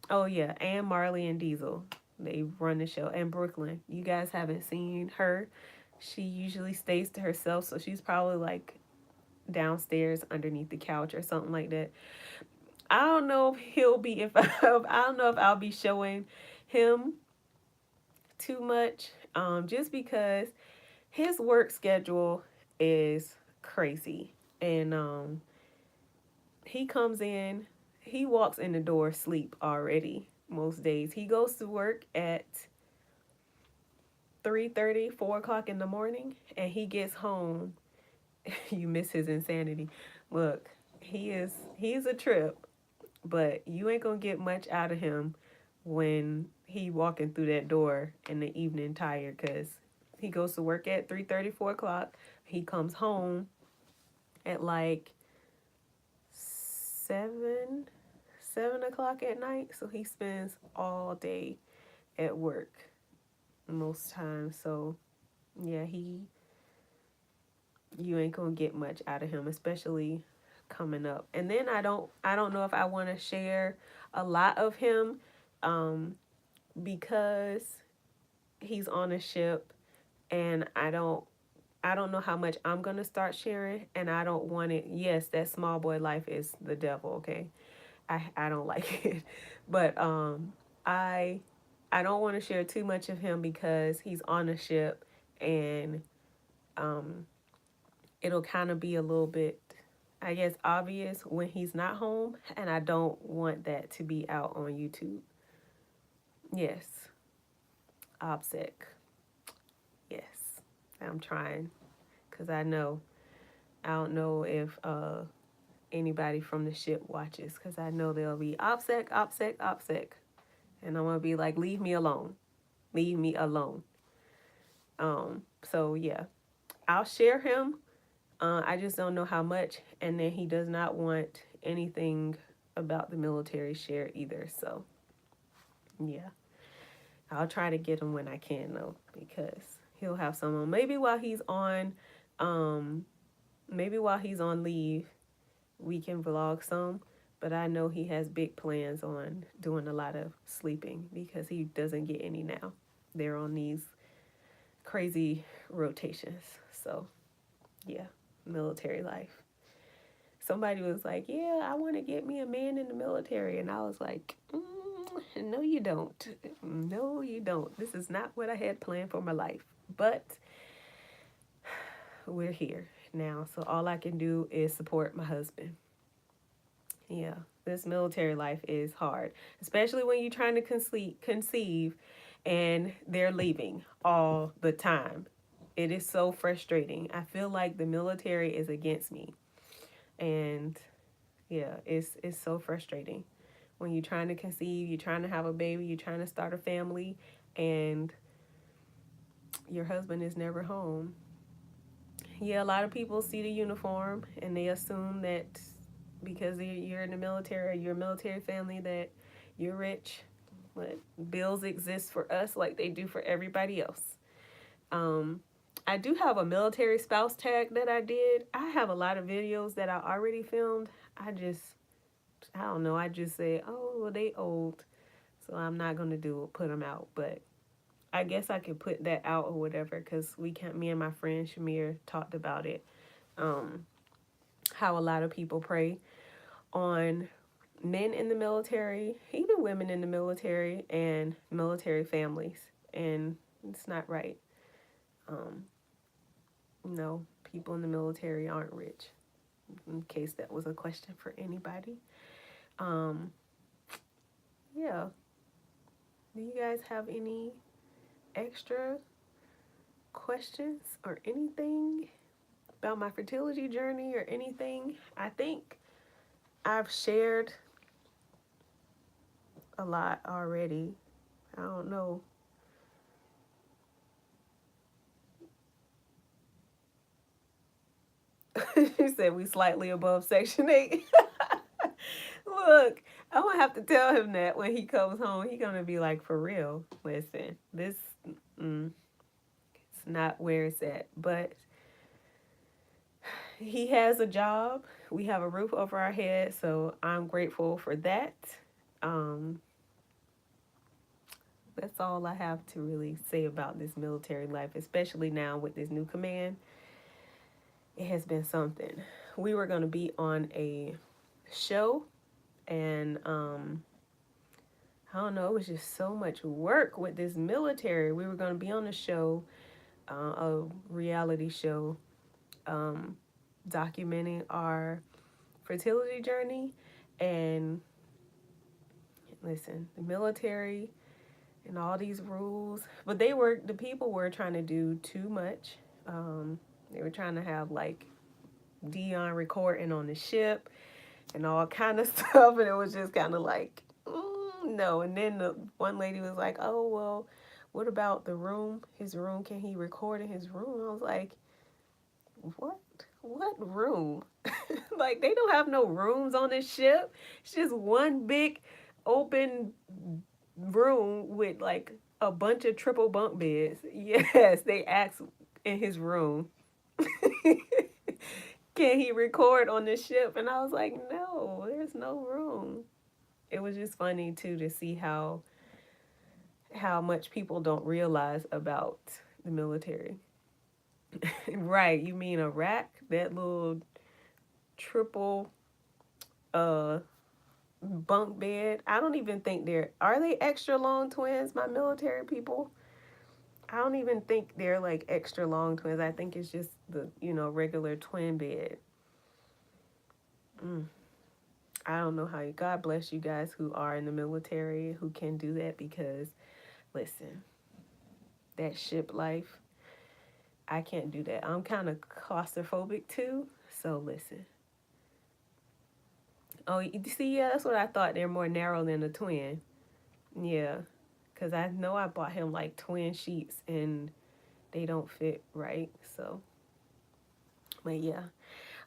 Oh yeah, and Marley and Diesel, they run the show. And Brooklyn, you guys haven't seen her. She usually stays to herself, so she's probably like downstairs underneath the couch or something like that. I don't know if he'll be if I don't know if I'll be showing him too much, just because his work schedule is crazy, and he comes in, he walks in the door asleep already most days. He goes to work at 3:30, 4 o'clock in the morning, and he gets home. You miss his insanity. Look, he's a trip, but you ain't gonna get much out of him when he walking through that door in the evening tired, because he goes to work at 3:30, 4 o'clock. He comes home at like 7 o'clock at night, so he spends all day at work most times. So yeah, you ain't gonna get much out of him, especially coming up. And then I don't know if I want to share a lot of him, because he's on a ship, and I don't know how much I'm gonna start sharing, and I don't want it. Yes, that small boy life is the devil. Okay, I don't like it, but I I don't want to share too much of him because he's on a ship, and um it'll kind of be a little bit, I guess, obvious when he's not home, and I don't want that to be out on YouTube. Yes, OPSEC. Yes, I'm trying, because I don't know if anybody from the ship watches, because I know they'll be OPSEC, OPSEC, OPSEC, and I'm gonna be like, leave me alone, leave me alone. So yeah, I'll share him. I just don't know how much, and then he does not want anything about the military share either. So yeah, I'll try to get him when I can though, because he'll have someone. Maybe while he's on leave, we can vlog some. But I know he has big plans on doing a lot of sleeping because he doesn't get any now. They're on these crazy rotations. So, yeah, military life. Somebody was like, "Yeah, I want to get me a man in the military." And I was like, "No, you don't. No, you don't. This is not what I had planned for my life." But we're here now. So all I can do is support my husband. Yeah, this military life is hard, especially when you're trying to conceive and they're leaving all the time. It is so frustrating. I feel like the military is against me. And yeah, it's so frustrating when you're trying to conceive, you're trying to have a baby, you're trying to start a family, and your husband is never home. Yeah, a lot of people see the uniform and they assume that because you're in the military, you're a military family, that you're rich. But bills exist for us like they do for everybody else. Um, I do have a military spouse tag that I did. I have a lot of videos that I already filmed. I don't know. I just say, oh, well, they old, so I'm not gonna put them out. But I guess I could put that out or whatever because me and my friend Shamir talked about it. Um, how a lot of people prey on men in the military, even women in the military, and military families, and it's not right. Um, no, people in the military aren't rich. In case that was a question for anybody. Um, yeah. Do you guys have any extra questions or anything about my fertility journey or anything? I think I've shared a lot already. I don't know. She said we slightly above Section 8. Look, I'm gonna have to tell him that when he comes home. He's gonna be like, for real, listen, this, it's not where it's at. But he has a job. We have a roof over our head, so I'm grateful for that. Um, that's all I have to really say about this military life, especially now with this new command. It has been something. We were going to be on a show, and I don't know, it was just so much work with this military. We were going to be on a show, a reality show, documenting our fertility journey. And listen, the military and all these rules, but the people were trying to do too much. They were trying to have like Dion recording on the ship and all kind of stuff, and it was just kind of like, no. And then the one lady was like, oh, well, what about the room? His room, can he record in his room? I was like, what room? Like, they don't have no rooms on this ship. It's just one big open room with like a bunch of triple bunk beds. Yes, they asked in his room, can he record on the ship? And I was like, no, there's no room. It was just funny too to see how much people don't realize about the military. Right, you mean a rack? That little triple uh bunk bed. I don't even think are they extra long twins, my military people? I don't even think they're like extra long twins. I think it's just the, regular twin bed. I don't know how God bless you guys who are in the military who can do that, because listen, that ship life, I can't do that. I'm kind of claustrophobic too. So listen. Oh, you see, yeah, that's what I thought. They're more narrow than a twin. Yeah, because I know I bought him like twin sheets and they don't fit right. So, but yeah,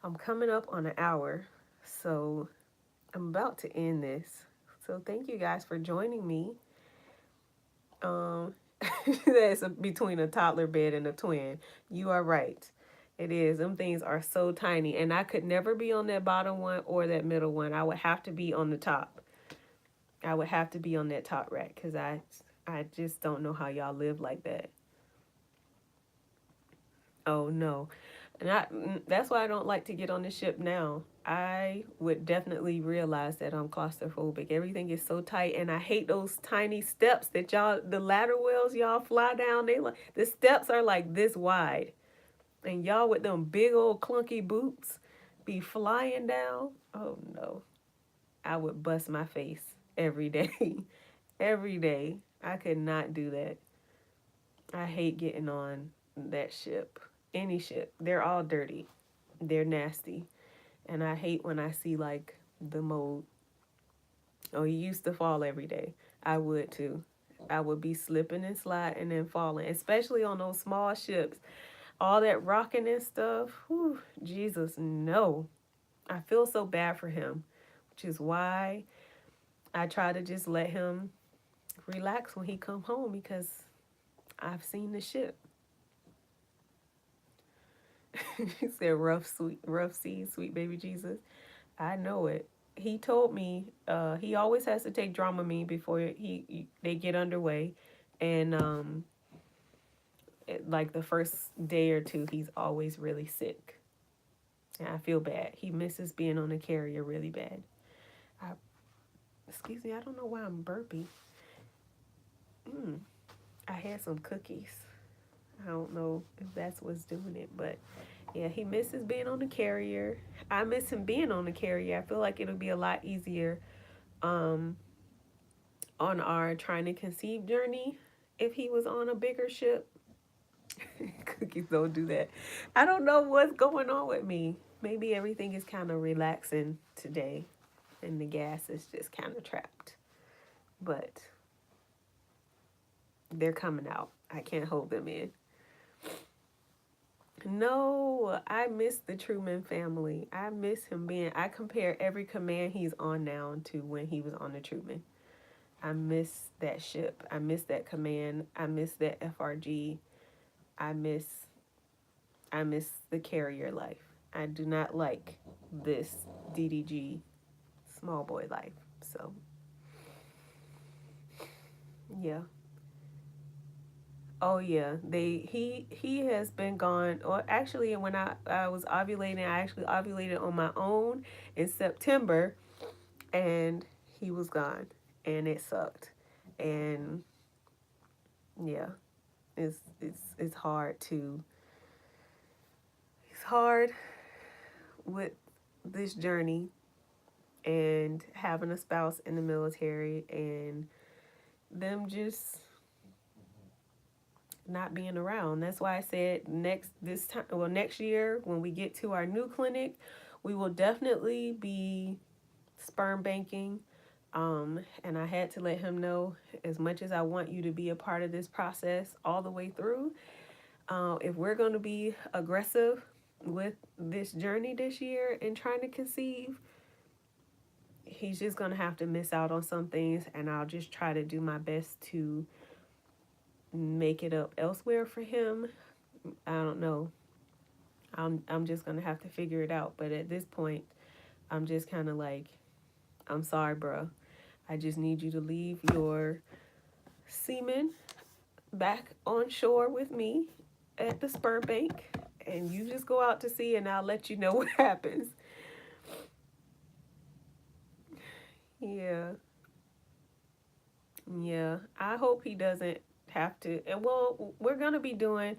I'm coming up on an hour. So I'm about to end this. So thank you guys for joining me. That's between a toddler bed and a twin. You are right. It is. Them things are so tiny. And I could never be on that bottom one or that middle one. I would have to be on the top. I would have to be on that top rack because I just don't know how y'all live like that. Oh no. And that's why I don't like to get on the ship now. I would definitely realize that I'm claustrophobic. Everything is so tight, and I hate those tiny steps that y'all, the ladder wells y'all fly down. The steps are like this wide, and y'all with them big old clunky boots be flying down. Oh no, I would bust my face every day, every day. I could not do that. I hate getting on that ship. Any ship. They're all dirty. They're nasty. And I hate when I see like the mold. Oh, he used to fall every day. I would too. I would be slipping and sliding and falling, especially on those small ships. All that rocking and stuff. Whew, Jesus, no. I feel so bad for him, which is why I try to just let him relax when he come home because I've seen the ship. He said, rough seas, sweet baby Jesus. I know it. He told me he always has to take Dramamine before they get underway, and like the first day or two, he's always really sick. And I feel bad. He misses being on the carrier really bad. I, excuse me, I don't know why I'm burpy. I had some cookies. I don't know if that's what's doing it, but yeah, he misses being on the carrier. I miss him being on the carrier. I feel like it'll be a lot easier on our trying to conceive journey if he was on a bigger ship. Cookies don't do that. I don't know what's going on with me. Maybe everything is kind of relaxing today and the gas is just kind of trapped. But they're coming out. I can't hold them in. No, I miss the Truman family. I miss him I compare every command he's on now to when he was on the Truman. I miss that ship. I miss that command. I miss that FRG. I miss the carrier life. I do not like this DDG small boy life. So, yeah. Oh yeah, he has been gone. Or actually, when I was ovulating, I actually ovulated on my own in September, and he was gone, and it sucked, and yeah, it's hard to it's hard with this journey and having a spouse in the military and them just not being around. That's why I said next year when we get to our new clinic, we will definitely be sperm banking. And I had to let him know, as much as I want you to be a part of this process all the way through, if we're going to be aggressive with this journey this year and trying to conceive, he's just going to have to miss out on some things, and I'll just try to do my best to make it up elsewhere for him. I don't know. I'm just gonna have to figure it out. But at this point, I'm just kind of like, I'm sorry, bro. I just need you to leave your semen back on shore with me at the sperm bank, and you just go out to sea, and I'll let you know what happens. Yeah. Yeah. I hope he doesn't have to. And well, we're gonna be doing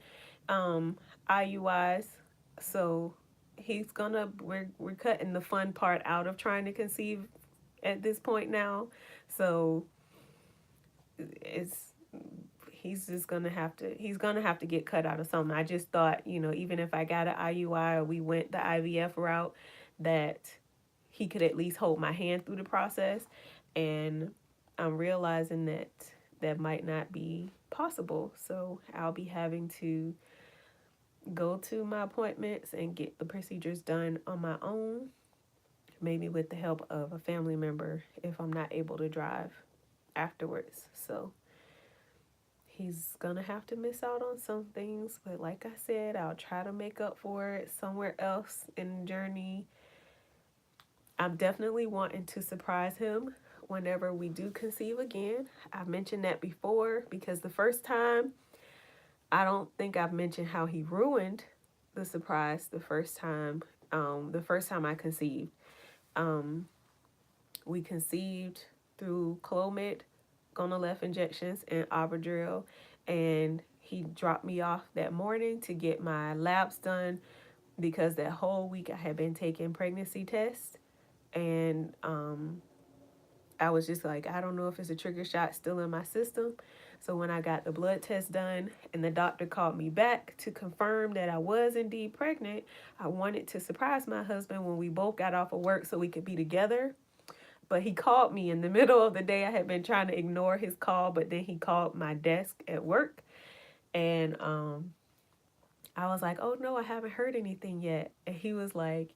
IUIs, so we're cutting the fun part out of trying to conceive at this point now. So it's he's gonna have to get cut out of something. I just thought, even if I got an IUI or we went the IVF route, that he could at least hold my hand through the process. And I'm realizing that that might not be possible. So I'll be having to go to my appointments and get the procedures done on my own, maybe with the help of a family member if I'm not able to drive afterwards. So He's gonna have to miss out on some things, but like I said, I'll try to make up for it somewhere else in the journey. I'm definitely wanting to surprise him whenever we do conceive again. I've mentioned that before because the first time, I don't think I've mentioned how he ruined the surprise the first time I conceived. Um, we conceived through Clomid, Gonalef injections, and Abadryl, and he dropped me off that morning to get my labs done because that whole week I had been taking pregnancy tests, and I was just like, I don't know if it's a trigger shot still in my system. So when I got the blood test done and the doctor called me back to confirm that I was indeed pregnant, I wanted to surprise my husband when we both got off of work so we could be together. But he called me in the middle of the day. I had been trying to ignore his call, but then he called my desk at work. And I was like, oh no, I haven't heard anything yet. And he was like,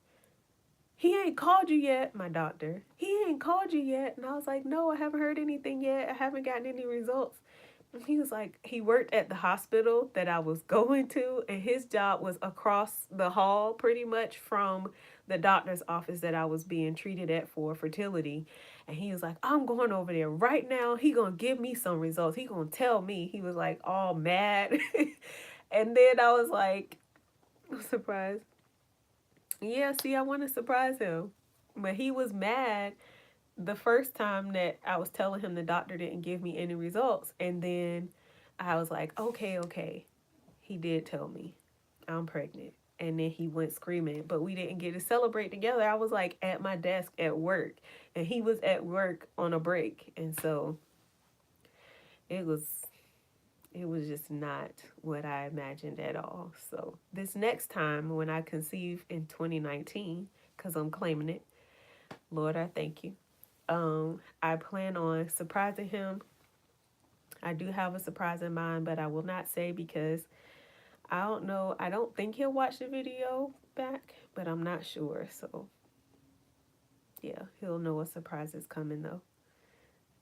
he ain't called you yet, my doctor. He ain't called you yet. And I was like, no, I haven't heard anything yet. I haven't gotten any results. And he was like, he worked at the hospital that I was going to, and his job was across the hall pretty much from the doctor's office that I was being treated at for fertility. And he was like, I'm going over there right now. He gonna give me some results. He gonna tell me. He was like all mad. And then I was like, I'm surprised. Yeah, see, I want to surprise him. But he was mad the first time that I was telling him the doctor didn't give me any results. And then I was like, okay. He did tell me I'm pregnant. And then he went screaming, but we didn't get to celebrate together. I was like at my desk at work, and he was at work on a break. And so it was just not what I imagined at all. So this next time when I conceive in 2019, because I'm claiming it, Lord, I thank you. I plan on surprising him. I do have a surprise in mind, but I will not say because I don't know. I don't think he'll watch the video back, but I'm not sure. So yeah, he'll know a surprise is coming though.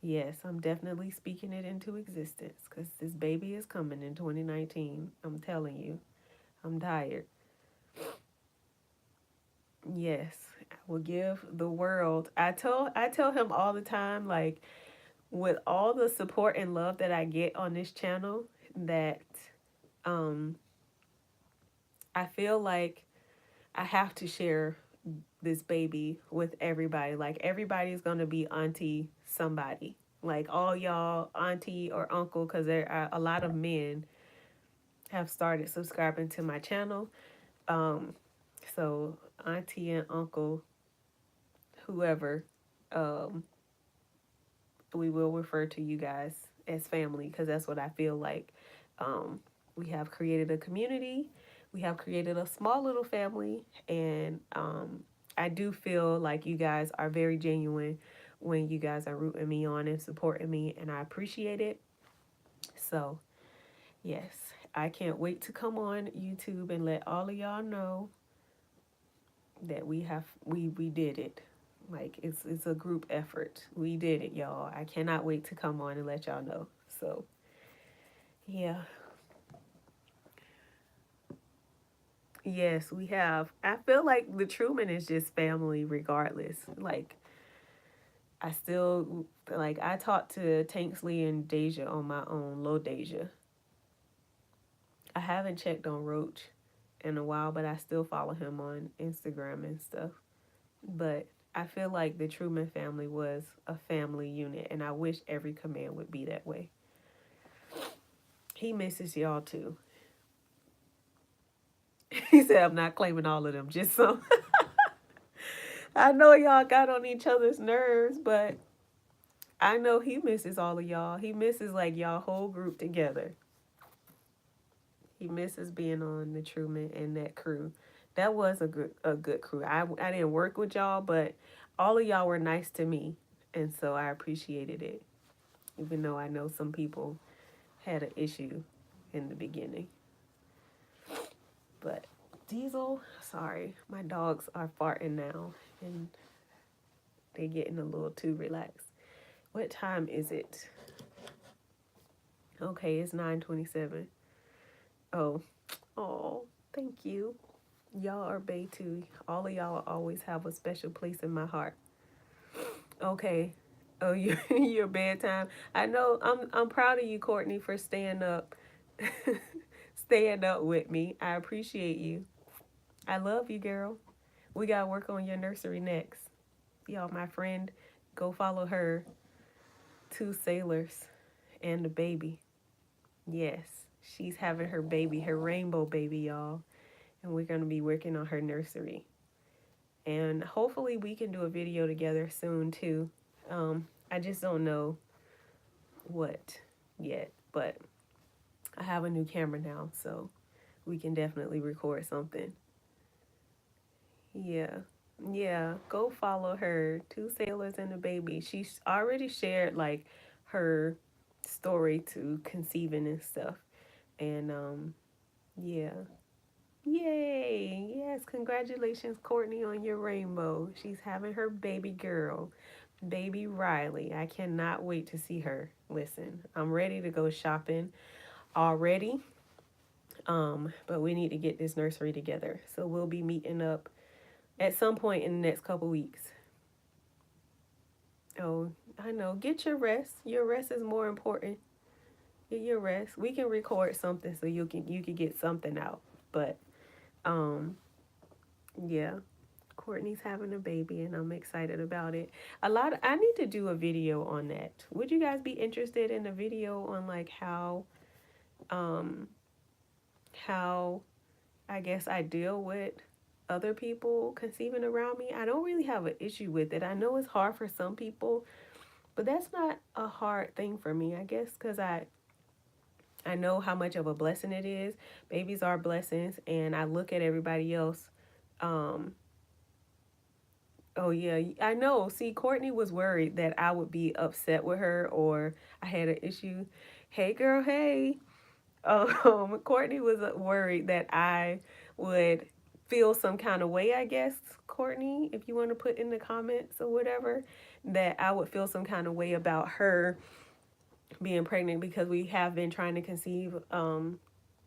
Yes, I'm definitely speaking it into existence because this baby is coming in 2019. I'm telling you, I'm tired. Yes, I will give the world. I tell him all the time, like, with all the support and love that I get on this channel, that um I feel like I have to share this baby with everybody. Like everybody's gonna be auntie somebody. Like all y'all auntie or uncle, because there are a lot of men have started subscribing to my channel. Um, so auntie and uncle, whoever, um, we will refer to you guys as family because that's what I feel like. We have created a community. We have created a small little family, and I do feel like you guys are very genuine when you guys are rooting me on and supporting me, and I appreciate it. So, yes, I can't wait to come on YouTube and let all of y'all know that we did it. Like it's a group effort. We did it, y'all. I cannot wait to come on and let y'all know. So, yeah. Yes, we have. I feel like the Truman is just family regardless. Like I still like I talked to Tanksley and Deja on my own, Low Deja. I haven't checked on Roach in a while, but I still follow him on Instagram and stuff. But I feel like the Truman family was a family unit, and I wish every command would be that way. He misses y'all too. He said, I'm not claiming all of them, just some. I know y'all got on each other's nerves, but I know he misses all of y'all. He misses like y'all whole group together. He misses being on the Truman and that crew. That was a good crew. I didn't work with y'all, but all of y'all were nice to me, and so I appreciated it. Even though I know some people had an issue in the beginning. But Diesel, sorry, my dogs are farting now, and they're getting a little too relaxed. What time is it? Okay, it's 9:27. Oh, oh, thank you. Y'all are bae too. All of y'all always have a special place in my heart. Okay. Oh, your bedtime. I know. I'm proud of you, Courtney, for staying up, staying up with me. I appreciate you. I love you, girl. We gotta work on your nursery next. Y'all, my friend, go follow her. Two sailors and the baby. Yes, she's having her baby, her rainbow baby, y'all. And we're gonna be working on her nursery. And hopefully we can do a video together soon too. I just don't know what yet, but I have a new camera now, so we can definitely record something. Yeah. Yeah, go follow her. Two sailors and a baby. She's already shared like her story to conceiving and stuff. And yeah. Yay. Yes, congratulations Courtney on your rainbow. She's having her baby girl, baby Riley. I cannot wait to see her. Listen, I'm ready to go shopping already. But we need to get this nursery together. So we'll be meeting up at some point in the next couple weeks. Oh, I know. Get your rest. Your rest is more important. Get your rest. We can record something so you can get something out. But um yeah, Courtney's having a baby and I'm excited about it. I need to do a video on that. Would you guys be interested in a video on like um how I guess I deal with other people conceiving around me? I don't really have an issue with it. I know it's hard for some people, but that's not a hard thing for me. I guess cuz I know how much of a blessing it is. Babies are blessings and I look at everybody else um oh yeah, I know. See, Courtney was worried that I would be upset with her or I had an issue. Hey girl, hey. Courtney was worried that I would feel some kind of way, I guess, Courtney, if you want to put in the comments or whatever, that I would feel some kind of way about her being pregnant because we have been trying to conceive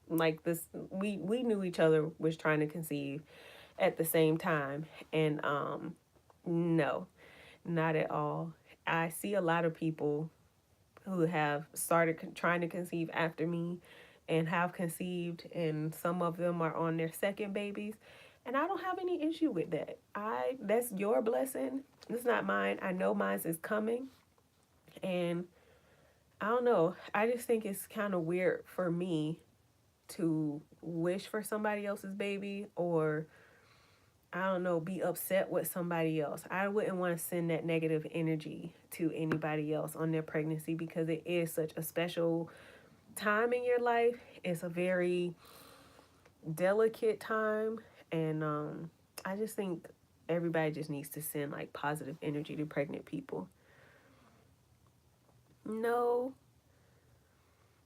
like this we knew each other was trying to conceive at the same time and no, not at all. I see a lot of people who have started trying to conceive after me and have conceived, and some of them are on their second babies. And I don't have any issue with that. That's your blessing. It's not mine. I know mine is coming. And I don't know. I just think it's kind of weird for me to wish for somebody else's baby or I don't know, be upset with somebody else. I wouldn't want to send that negative energy to anybody else on their pregnancy because it is such a special time in your life. It's a very delicate time. And I just think everybody just needs to send like positive energy to pregnant people. No,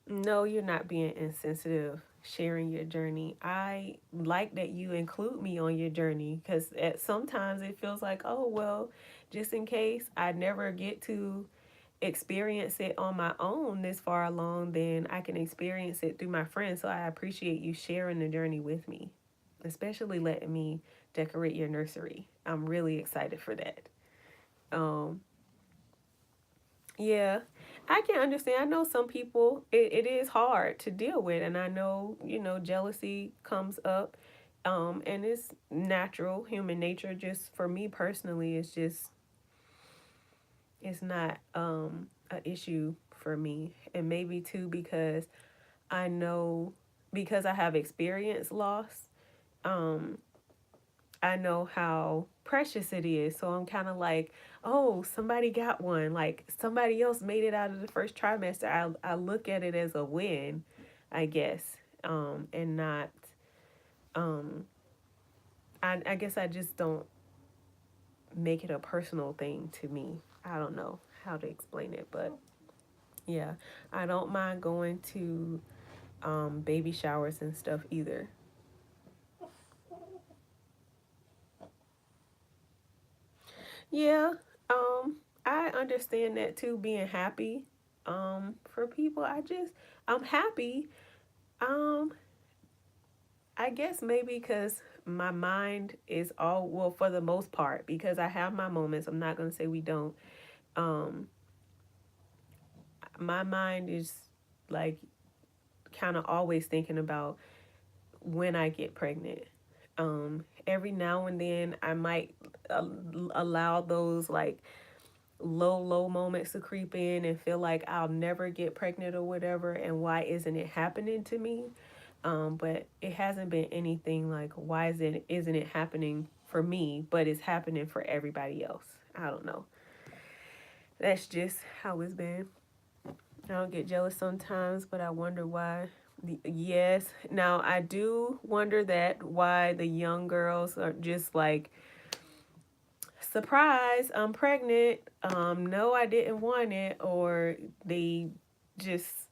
no, you're not being insensitive sharing your journey. I like that you include me on your journey because at sometimes it feels like, oh, well, just in case I never get to experience it on my own this far along, then I can experience it through my friends. So I appreciate you sharing the journey with me, especially letting me decorate your nursery. I'm really excited for that. Um, yeah, I can understand. I know some people, it is hard to deal with. And I know, jealousy comes up. And it's natural, human nature. Just for me personally, it's not an issue for me. And maybe too because I know, because I have experienced loss, um, I know how precious it is. So I'm kind of like, oh, somebody got one. Like somebody else made it out of the first trimester. I look at it as a win, I guess, and not. Um, I guess I just don't make it a personal thing to me. I don't know how to explain it, but yeah, I don't mind going to baby showers and stuff either. Yeah, I understand that too, being happy. for people. I'm happy. Um, I guess maybe because my mind is all, well, for the most part, because I have my moments. I'm not gonna say we don't. Um, my mind is like kind of always thinking about when I get pregnant. Every now and then I might allow those like low moments to creep in and feel like I'll never get pregnant or whatever, and why isn't it happening to me? But it hasn't been anything like why isn't it happening for me, but it's happening for everybody else. I don't know. That's just how it's been. I don't get jealous sometimes, but I wonder why. Yes. Now I do wonder that why the young girls are just like, surprise, I'm pregnant. No, I didn't want it, or they just,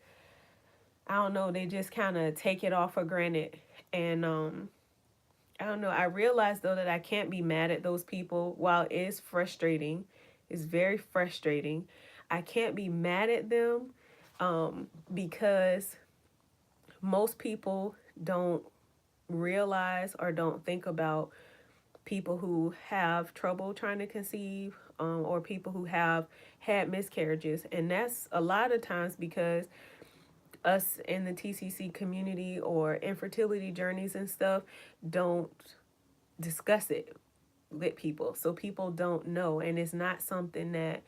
I don't know, they just kind of take it off for granted. And I don't know. I realize though that I can't be mad at those people. While it is frustrating, it's very frustrating. I can't be mad at them because most people don't realize or don't think about people who have trouble trying to conceive, or people who have had miscarriages. And that's a lot of times because us in the TCC community or infertility journeys and stuff don't discuss it with people. So people don't know. And it's not something that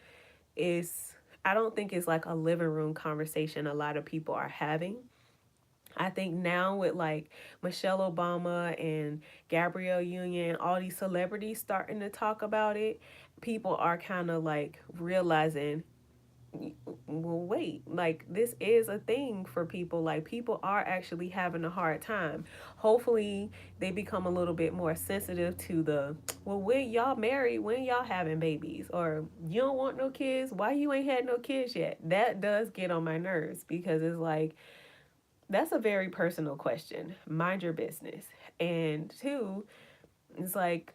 is, I don't think it's like a living room conversation a lot of people are having. I think now with like Michelle Obama and Gabrielle Union, all these celebrities starting to talk about it, people are kind of like realizing, well, wait, like this is a thing for people. Like people are actually having a hard time. Hopefully, they become a little bit more sensitive to the, well, when y'all married, when y'all having babies, or you don't want no kids, why you ain't had no kids yet? That does get on my nerves because it's like, that's a very personal question. Mind your business. And two, it's like,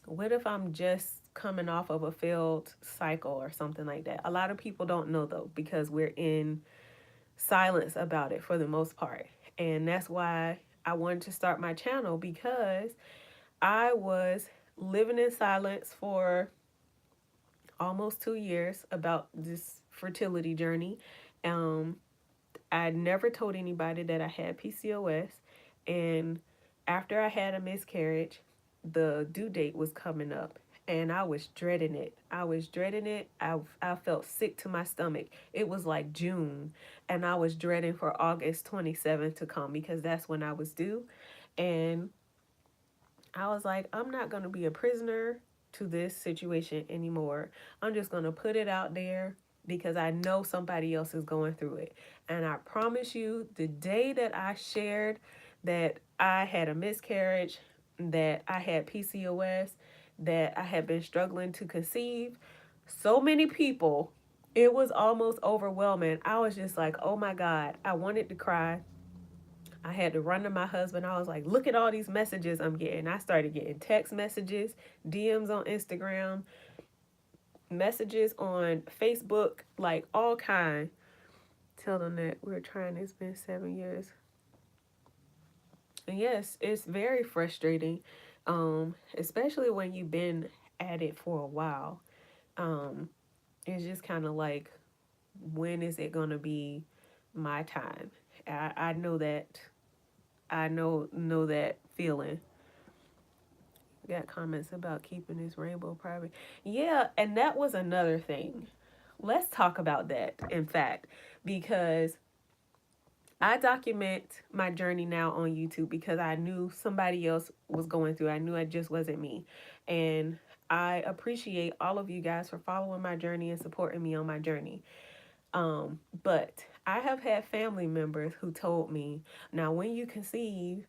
what if I'm just coming off of a failed cycle or something like that? A lot of people don't know though, because we're in silence about it for the most part. And that's why I wanted to start my channel, because I was living in silence for almost 2 years about this fertility journey. Um, I never told anybody that I had PCOS. And after I had a miscarriage, the due date was coming up. And I was dreading it. I was dreading it. I felt sick to my stomach. It was like June. And I was dreading for August 27th to come because that's when I was due. And I was like, I'm not going to be a prisoner to this situation anymore. I'm just going to put it out there because I know somebody else is going through it. And I promise you, the day that I shared that I had a miscarriage, that I had PCOS, that I had been struggling to conceive, so many people, it was almost overwhelming. I was just like, oh my God, I wanted to cry. I had to run to my husband. I was like, look at all these messages I'm getting. I started getting text messages, DMs on Instagram, messages on Facebook, like all kind. Tell them that we're trying. It's been 7 years. And yes, it's very frustrating, especially when you've been at it for a while. Um, it's just kind of like, when is it going to be my time? I know that. I know that feeling. Got comments about keeping this rainbow private. Yeah, and that was another thing. Let's talk about that, in fact, because I document my journey now on YouTube because I knew somebody else was going through. I knew it just wasn't me. And I appreciate all of you guys for following my journey and supporting me on my journey. But I have had family members who told me, now when you conceive,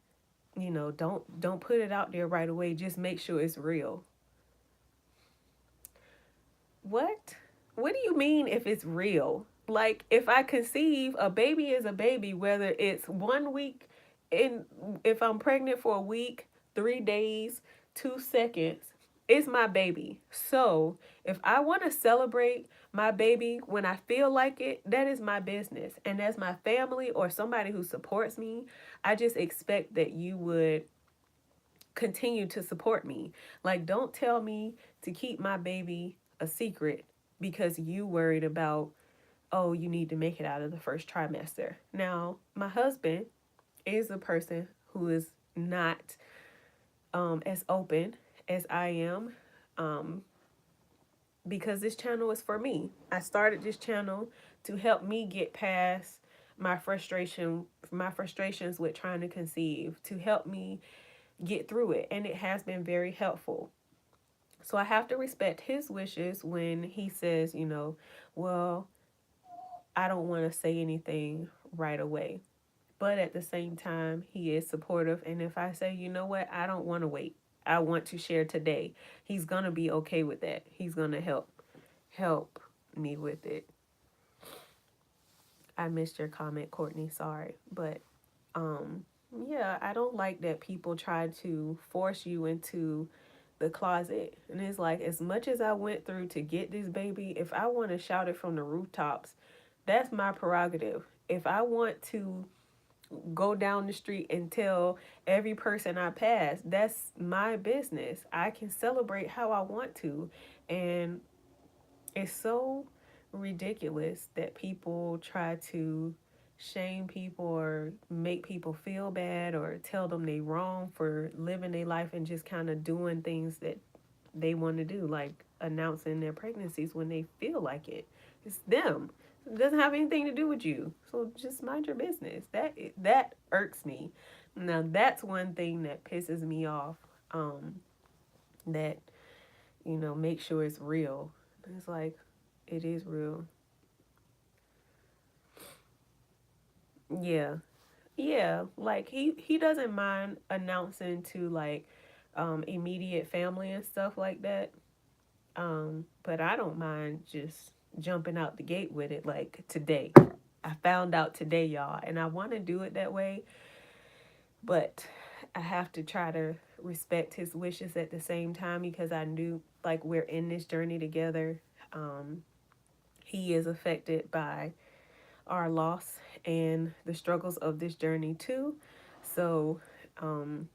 don't put it out there right away. Just make sure it's real. What? What do you mean if it's real? Like, if I conceive, a baby is a baby, whether it's 1 week, in if I'm pregnant for a week, 3 days, 2 seconds. It's my baby. So if I want to celebrate my baby when I feel like it, that is my business. And as my family or somebody who supports me, I just expect that you would continue to support me. Like, don't tell me to keep my baby a secret because you worried about, oh, you need to make it out of the first trimester. Now, my husband is a person who is not as open as I am, um, because this channel is for me. I started this channel to help me get past my frustrations with trying to conceive, to help me get through it, and it has been very helpful. So I have to respect his wishes when he says, well, I don't want to say anything right away. But at the same time, he is supportive. And if I say, you know what, I don't want to wait, I want to share today, he's going to be okay with that. He's going to help me with it. I missed your comment, Courtney. Sorry. But yeah, I don't like that people try to force you into the closet. And it's like, as much as I went through to get this baby, if I want to shout it from the rooftops, that's my prerogative. If I want to go down the street and tell every person I pass, that's my business. I can celebrate how I want to. And it's so ridiculous that people try to shame people or make people feel bad or tell them they wrong for living their life and just kind of doing things that they want to do, like announcing their pregnancies when they feel like it. It's them. It doesn't have anything to do with you. So just mind your business. That irks me. Now that's one thing that pisses me off. That make sure it's real. It's like, it is real. Yeah. Yeah, like he doesn't mind announcing to like immediate family and stuff like that. But I don't mind just jumping out the gate with it like today. I found out today, y'all, and I want to do it that way, but I have to try to respect his wishes at the same time because I knew like we're in this journey together. Um, he is affected by our loss and the struggles of this journey too. So, um,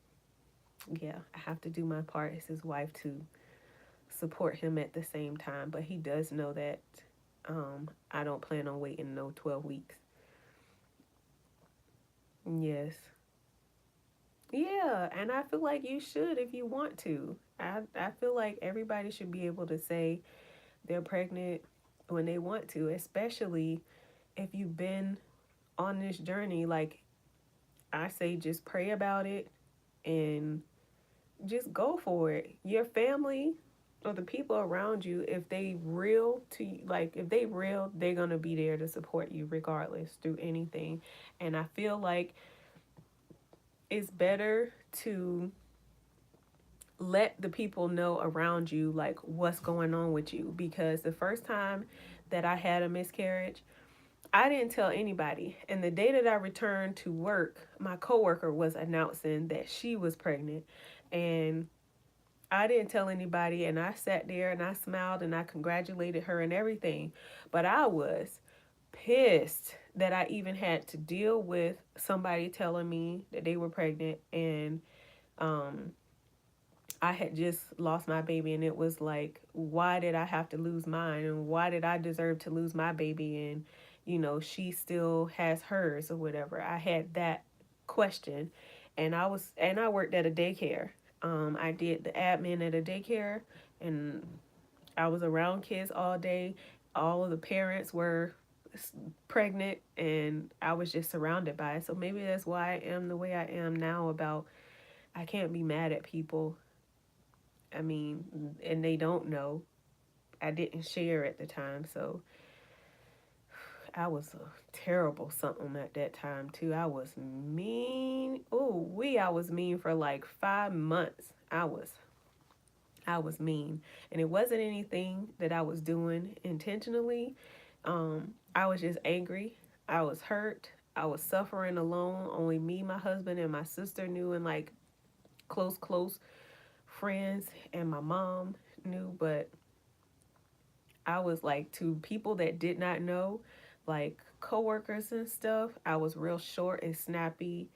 yeah, I have to do my part as his wife to support him at the same time. But he does know that I don't plan on waiting no 12 weeks. Yes. Yeah, and I feel like you should if you want to. I feel like everybody should be able to say they're pregnant when they want to, especially if you've been on this journey. Like, I say, just pray about it and just go for it. Your family or the people around you, if they real to you, like if they real, they're gonna be there to support you regardless through anything. And I feel like it's better to let the people know around you like what's going on with you, because the first time that I had a miscarriage, I didn't tell anybody. And the day that I returned to work, my coworker was announcing that she was pregnant. And I didn't tell anybody. And I sat there and I smiled and I congratulated her and everything. But I was pissed that I even had to deal with somebody telling me that they were pregnant. And um, I had just lost my baby. And it was like, why did I have to lose mine? And why did I deserve to lose my baby? And she still has hers or whatever. I had that question. And I worked at a daycare. I did the admin at a daycare, and I was around kids all day. All of the parents were pregnant, and I was just surrounded by it. So maybe that's why I am the way I am now. About, I can't be mad at people. I mean, and they don't know. I didn't share at the time, so I was a terrible something at that time too. I was mean. I was mean for like 5 months. I was mean, and it wasn't anything that I was doing intentionally. I was just angry. I was hurt. I was suffering alone. Only me, my husband, and my sister knew, and like close friends and my mom knew, but I was like, to people that did not know, like coworkers and stuff, I was real short and snappy.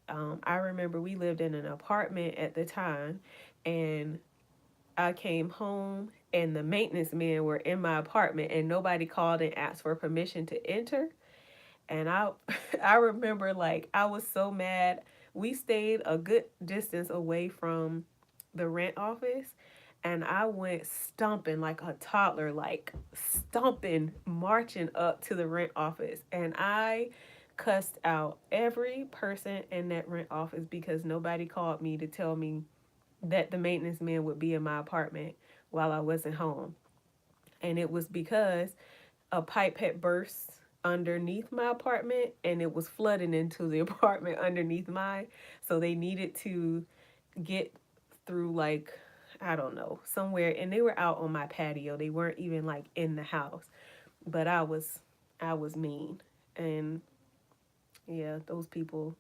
I remember we lived in an apartment at the time, and I came home and the maintenance men were in my apartment and nobody called and asked for permission to enter. And I I remember like I was so mad. We stayed a good distance away from the rent office, and I went stomping like a toddler, like stomping, marching up to the rent office, and I cussed out every person in that rent office because nobody called me to tell me that the maintenance man would be in my apartment while I wasn't home. And it was because a pipe had burst underneath my apartment and it was flooding into the apartment underneath mine. So they needed to get through, like, I don't know, somewhere, and they were out on my patio. They weren't even like in the house. But I was mean. And yeah, those people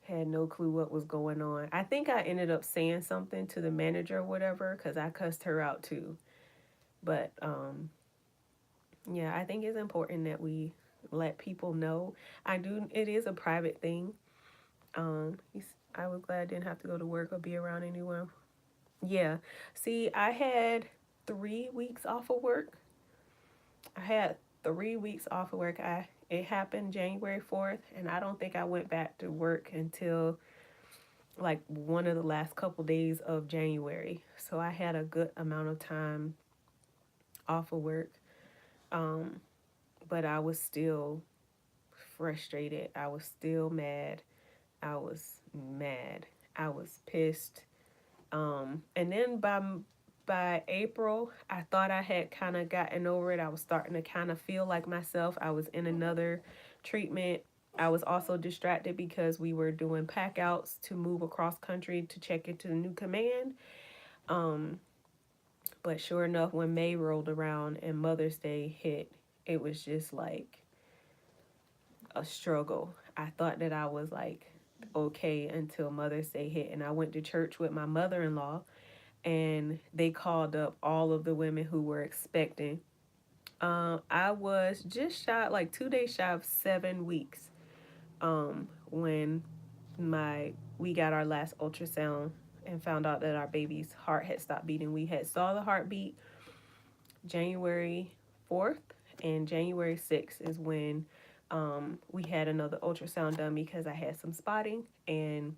had no clue what was going on. I think I ended up saying something to the manager or whatever because I cussed her out too. But yeah, I think it's important that we let people know. It is a private thing. Um, I was glad I didn't have to go to work or be around anyone. Yeah. See, I had 3 weeks off of work. I had 3 weeks off of work. It happened January 4th, and I don't think I went back to work until like one of the last couple days of January. So I had a good amount of time off of work. Um, but I was still frustrated. I was still mad. I was mad. I was pissed. And then by April, I thought I had kind of gotten over it. I was starting to kind of feel like myself. I was in another treatment. I was also distracted because we were doing pack outs to move across country to check into the new command. Um, but sure enough, when May rolled around and Mother's Day hit, it was just like a struggle. I thought that I was like okay until Mother's Day hit, and I went to church with my mother-in-law, and they called up all of the women who were expecting. I was just shy, like 2 days shy of 7 weeks, when we got our last ultrasound and found out that our baby's heart had stopped beating. We had saw the heartbeat January 4th, and January 6th is when we had another ultrasound done because I had some spotting, and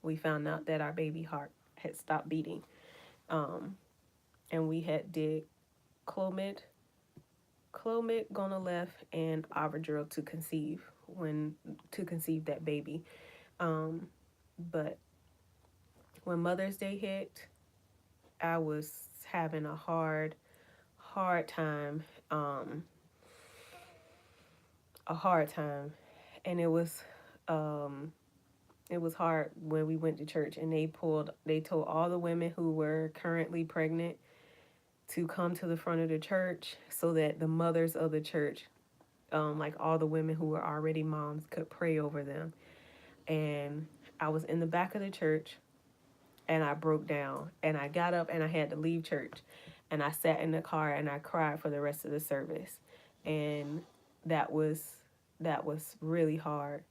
we found out that our baby heart had stopped beating. Um, and we had did Clomid, Gonalef, and Avadril to conceive that baby. But when Mother's Day hit, I was having a hard time, and it was hard when we went to church and they told all the women who were currently pregnant to come to the front of the church so that the mothers of the church, like all the women who were already moms, could pray over them. And I was in the back of the church and I broke down and I got up and I had to leave church, and I sat in the car and I cried for the rest of the service. And that was really hard.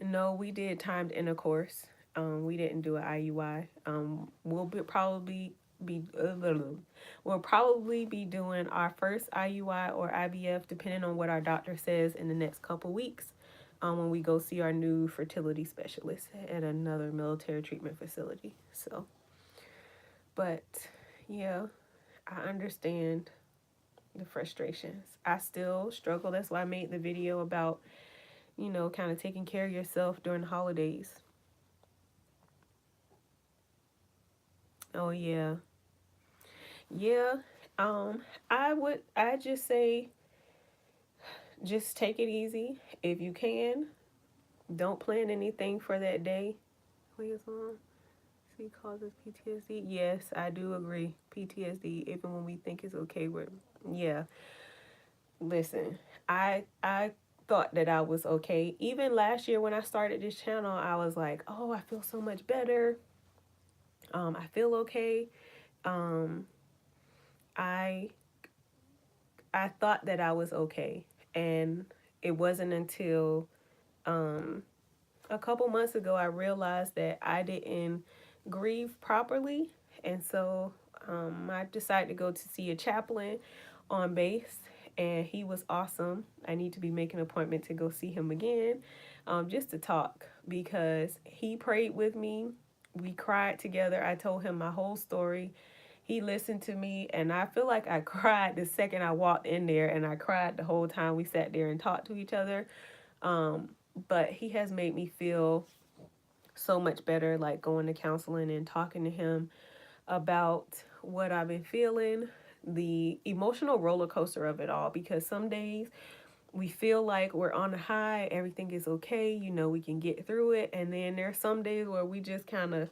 No, we did timed intercourse. We didn't do an IUI. We'll probably be doing our first IUI or IVF, depending on what our doctor says, in the next couple weeks. When we go see our new fertility specialist at another military treatment facility. So, but yeah, I understand the frustrations. I still struggle. That's why I made the video about, kind of taking care of yourself during the holidays. Oh yeah. Yeah. I just say just take it easy if you can. Don't plan anything for that day. Please on. See causes PTSD. Yes, I do agree. PTSD, even when we think it's okay with, yeah. Listen, I thought that I was okay. Even last year when I started this channel, I was like, oh, I feel so much better. I feel okay. Um, I I thought that I was okay, and it wasn't until um, a couple months ago I realized that I didn't grieve properly, and so I decided to go to see a chaplain on base, and he was awesome. I need to be making an appointment to go see him again, just to talk because he prayed with me. We cried together. I told him my whole story. He listened to me, and I feel like I cried the second I walked in there, and I cried the whole time we sat there and talked to each other. Um, but he has made me feel so much better, like going to counseling and talking to him about what I've been feeling, the emotional roller coaster of it all. Because some days we feel like we're on a high, everything is okay, we can get through it. And then there's some days where we just kind of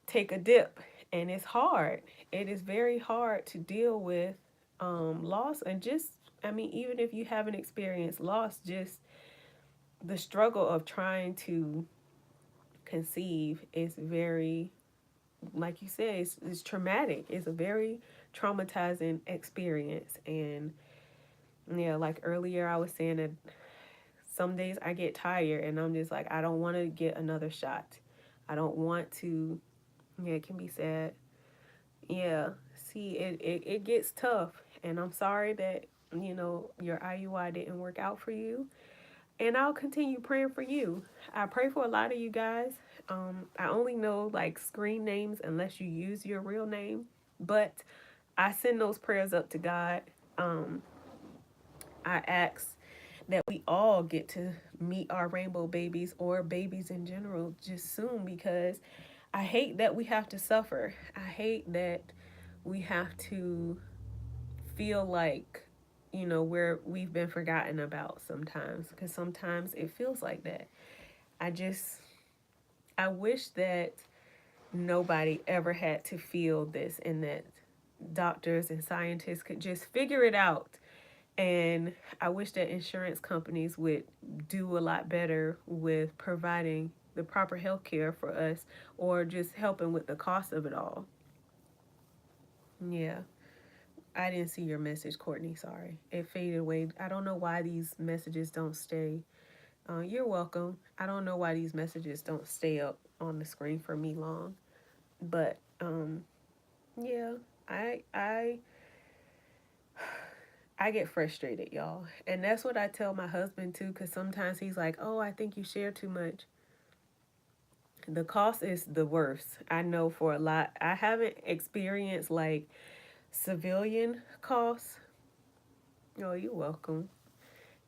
take a dip, and it's hard. It is very hard to deal with loss. And just, I mean, even if you haven't experienced loss, just the struggle of trying to conceive is very, like you said, it's traumatic. It's a very traumatizing experience. And yeah, like earlier I was saying that some days I get tired and I'm just like, I don't want to get another shot. I don't want to. Yeah, it can be sad. Yeah, see, it gets tough. And I'm sorry that, your IUI didn't work out for you. And I'll continue praying for you. I pray for a lot of you guys. I only know like screen names unless you use your real name, but I send those prayers up to God. Um, I ask that we all get to meet our rainbow babies or babies in general just soon, because I hate that we have to suffer. I hate that we have to feel like, we've been forgotten about sometimes, because sometimes it feels like that. I just, I wish that nobody ever had to feel this, and that doctors and scientists could just figure it out. And I wish that insurance companies would do a lot better with providing the proper health care for us, or just helping with the cost of it all. Yeah. I didn't see your message, Courtney. Sorry. It faded away. I don't know why these messages don't stay. You're welcome. I don't know why these messages don't stay up on the screen for me long. But yeah, I I I get frustrated, y'all. And that's what I tell my husband too, cuz sometimes he's like, "Oh, I think you share too much." The cost is the worst. I know for a lot. I haven't experienced like civilian costs. Oh, you're welcome.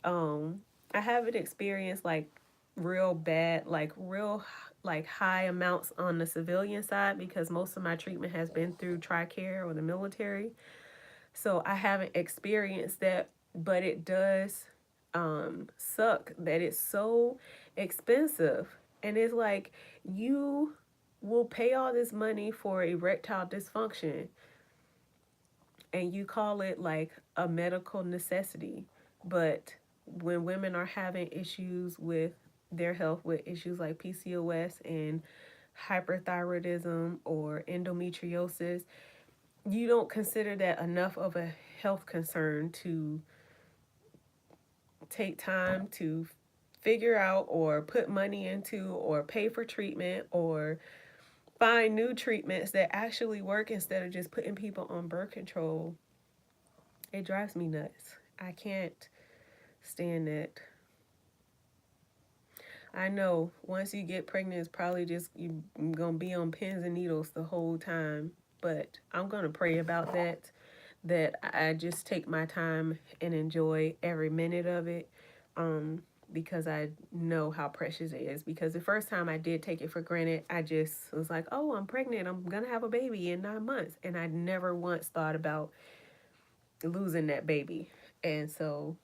Um, I haven't experienced like real bad, like real like high amounts on the civilian side, because most of my treatment has been through TRICARE or the military. So I haven't experienced that, but it does suck that it's so expensive. And it's like, you will pay all this money for erectile dysfunction, and you call it like a medical necessity. But when women are having issues with their health, with issues like PCOS and hyperthyroidism or endometriosis, you don't consider that enough of a health concern to take time to figure out, or put money into, or pay for treatment, or find new treatments that actually work, instead of just putting people on birth control. It drives me nuts. I can't stand it. I know once you get pregnant, it's probably just you gonna be on pins and needles the whole time. But I'm gonna pray about that. That I just take my time and enjoy every minute of it. Um, because I know how precious it is. Because the first time I did take it for granted, I just was like, "Oh, I'm pregnant. I'm gonna have a baby in 9 months," and I never once thought about losing that baby. And so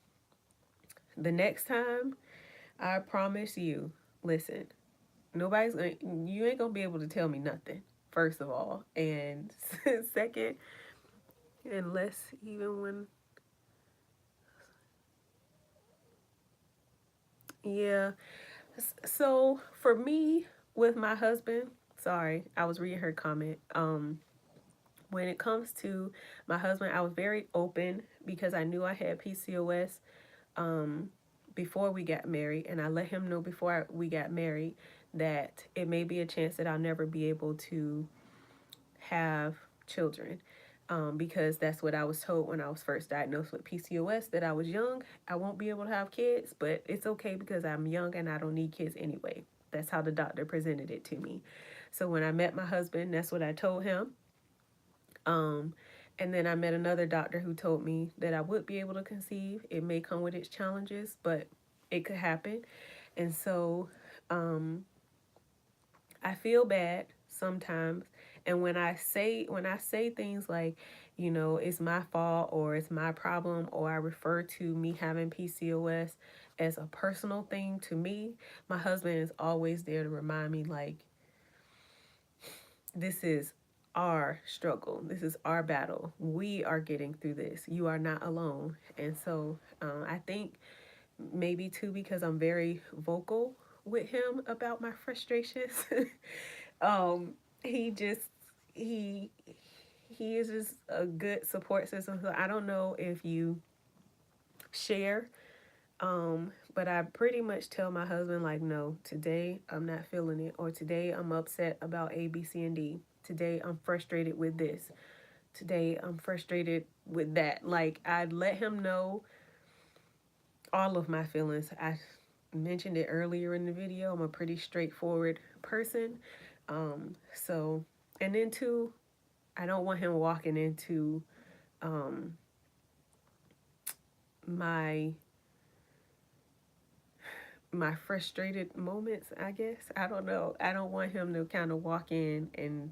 the next time, I promise you, listen, you ain't gonna be able to tell me nothing, first of all. And second, unless even when, yeah. So for me, with my husband, sorry, I was reading her comment. When it comes to my husband, I was very open because I knew I had PCOS um, before we got married, and I let him know before we got married that it may be a chance that I'll never be able to have children. Because that's what I was told when I was first diagnosed with PCOS, that I was young, I won't be able to have kids, but it's okay because I'm young and I don't need kids anyway. That's how the doctor presented it to me. So when I met my husband, that's what I told him. Um, and then I met another doctor who told me that I would be able to conceive. It may come with its challenges, but it could happen. And so I feel bad sometimes. And when I say things like, it's my fault or it's my problem, or I refer to me having PCOS as a personal thing to me, my husband is always there to remind me, like, this is our struggle. This is our battle. We are getting through this. You are not alone. And so I think maybe too because I'm very vocal with him about my frustrations. um, he just he he is just a good support system. So I don't know if you share, but I pretty much tell my husband, like, no, today I'm not feeling it, or today I'm upset about A, B, C, and D. Today I'm frustrated with this. Today I'm frustrated with that. Like, I let him know all of my feelings. I mentioned it earlier in the video. I'm a pretty straightforward person. So, and then two, I don't want him walking into um, my my frustrated moments, I guess. I don't know. I don't want him to kind of walk in and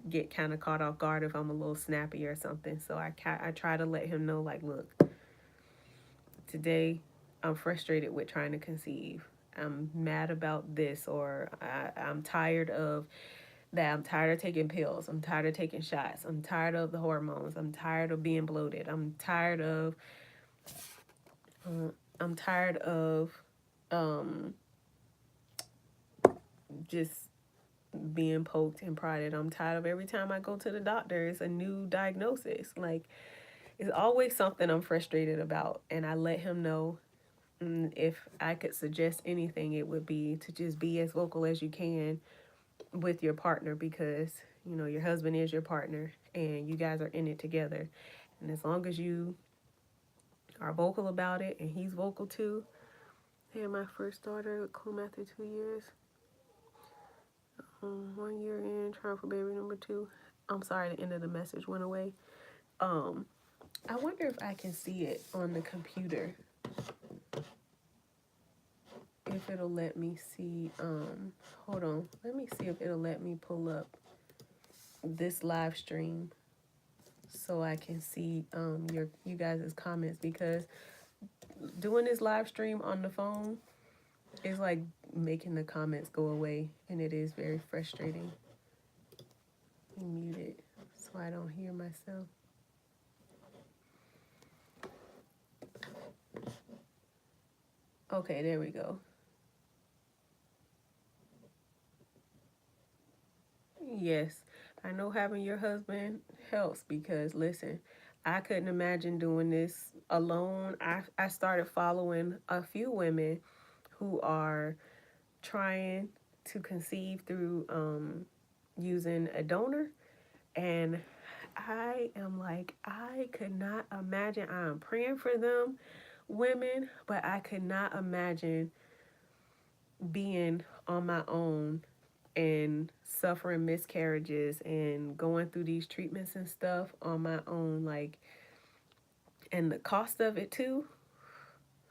get kind of caught off guard if I'm a little snappy or something. So I try to let him know, like, look, today I'm frustrated with trying to conceive. I'm mad about this, or I'm tired of that. I'm tired of taking pills. I'm tired of taking shots. I'm tired of the hormones. I'm tired of being bloated. Uh, I'm tired of um, just being poked and prodded. I'm tired of every time I go to the doctor, it's a new diagnosis. Like, it's always something I'm frustrated about. And I let him know, if I could suggest anything, it would be to just be as vocal as you can with your partner, because, your husband is your partner and you guys are in it together. And as long as you are vocal about it and he's vocal too. I had my first daughter with Clume after 2 years. 1 year in, trying for baby number two. I'm sorry, the end of the message went away. I wonder if I can see it on the computer. If it'll let me see. Hold on. Let me see if it'll let me pull up this live stream so I can see you guys' comments, because doing this live stream on the phone is like making the comments go away, and it is very frustrating. Let me mute it so I don't hear myself. Okay, there we go. Yes, I know having your husband helps, because listen, I couldn't imagine doing this alone. I started following a few women who are trying to conceive through using a donor, and I am like, I could not imagine. I'm praying for them women, but I could not imagine being on my own and suffering miscarriages and going through these treatments and stuff on my own, like, and the cost of it too.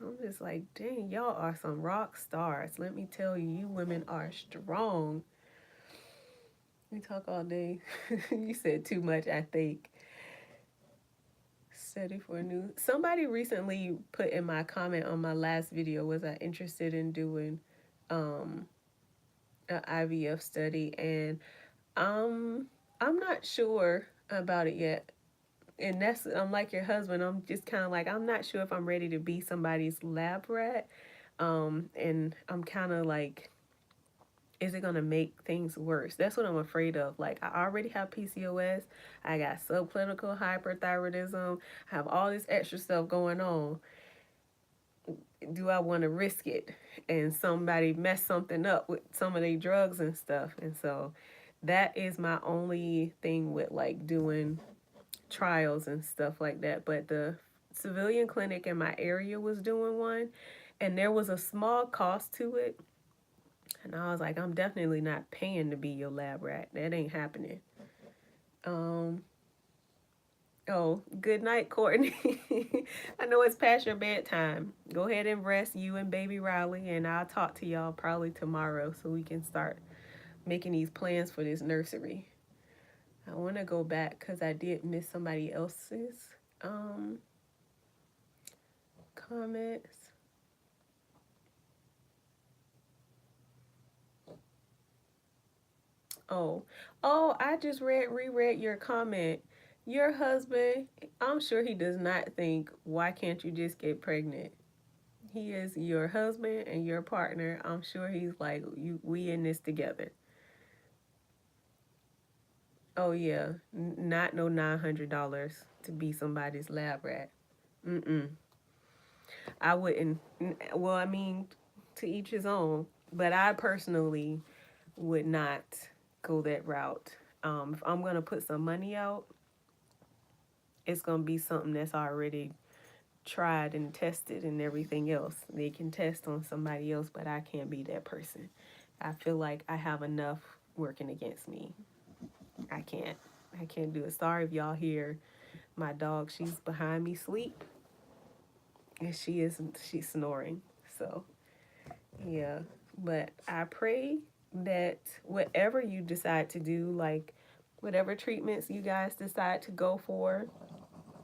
I'm just like, dang, y'all are some rock stars. Let me tell you, you women are strong. We talk all day. You said too much, I think. Study for a new. Somebody recently put in my comment on my last video, was I interested in doing an IVF study, and I'm not sure about it yet. And that's, I'm like your husband. I'm just kind of like, I'm not sure if I'm ready to be somebody's lab rat. And I'm kind of like is it going to make things worse? That's what I'm afraid of. Like, I already have PCOS, I got subclinical hyperthyroidism, I have all this extra stuff going on. Do I want to risk it and somebody mess something up with some of their drugs and stuff? And so that is my only thing with like doing trials and stuff like that. But the civilian clinic in my area was doing one, and there was a small cost to it. And I was like, I'm definitely not paying to be your lab rat. That ain't happening. Um, Oh, good night, Courtney. I know it's past your bedtime. Go ahead and rest, you and baby Riley, and I'll talk to y'all probably tomorrow so we can start making these plans for this nursery. I want to go back because I did miss somebody else's comments. I just reread your comment. Your husband, I'm sure he does not think, why can't you just get pregnant? He is your husband and your partner. I'm sure he's like, we in this together. Oh yeah, not no $900 to be somebody's lab rat. Mm-mm. I wouldn't. Well, I mean, to each his own. But I personally would not go that route. If I'm gonna put some money out, it's gonna be something that's already tried and tested and everything else. They can test on somebody else, but I can't be that person. I feel like I have enough working against me. I can't. I can't do it. Sorry if y'all hear my dog. She's behind me sleep, and she's snoring. So yeah, but I pray that whatever you decide to do, like whatever treatments you guys decide to go for,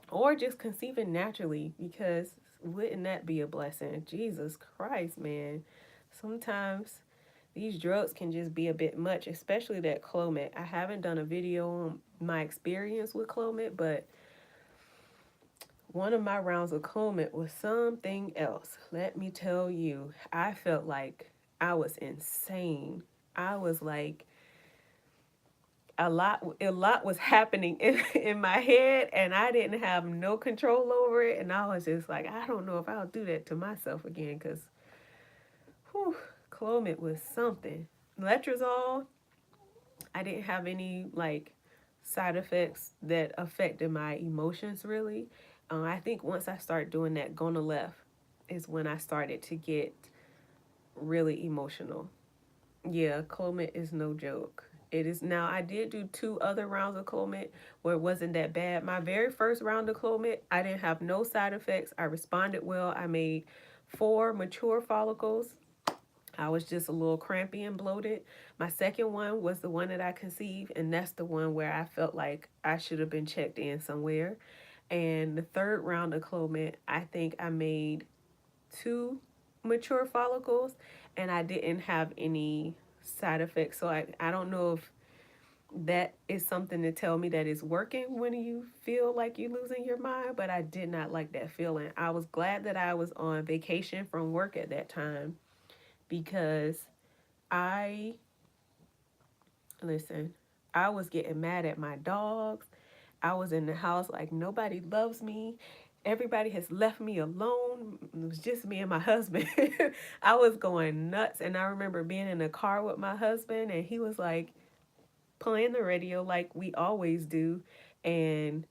or just conceiving naturally, because wouldn't that be a blessing? Jesus Christ, man. Sometimes these drugs can just be a bit much, especially that Clomid. I haven't done a video on my experience with Clomid, but one of my rounds of Clomid was something else. Let me tell you, I felt like I was insane. I was like, a lot was happening in my head, and I didn't have no control over it. And I was just like, I don't know if I'll do that to myself again, because Clomid was something. Letrozole, I didn't have any like side effects that affected my emotions really. I think once I started doing that Gonalef is when I started to get really emotional. Yeah, Clomid is no joke. It is now. I did do 2 other rounds of Clomid where it wasn't that bad. My very first round of Clomid, I didn't have no side effects. I responded well. I made 4 mature follicles. I was just a little crampy and bloated. My second one was the one that I conceived, and that's the one where I felt like I should have been checked in somewhere. And the third round of Clomid, I think I made 2 mature follicles, and I didn't have any side effects. So I don't know if that is something to tell me that it's working when you feel like you're losing your mind, but I did not like that feeling. I was glad that I was on vacation from work at that time because I, listen, I was getting mad at my dogs. I was in the house like nobody loves me. Everybody has left me alone. It was just me and my husband. I was going nuts. And I remember being in the car with my husband, and he was like playing the radio like we always do. And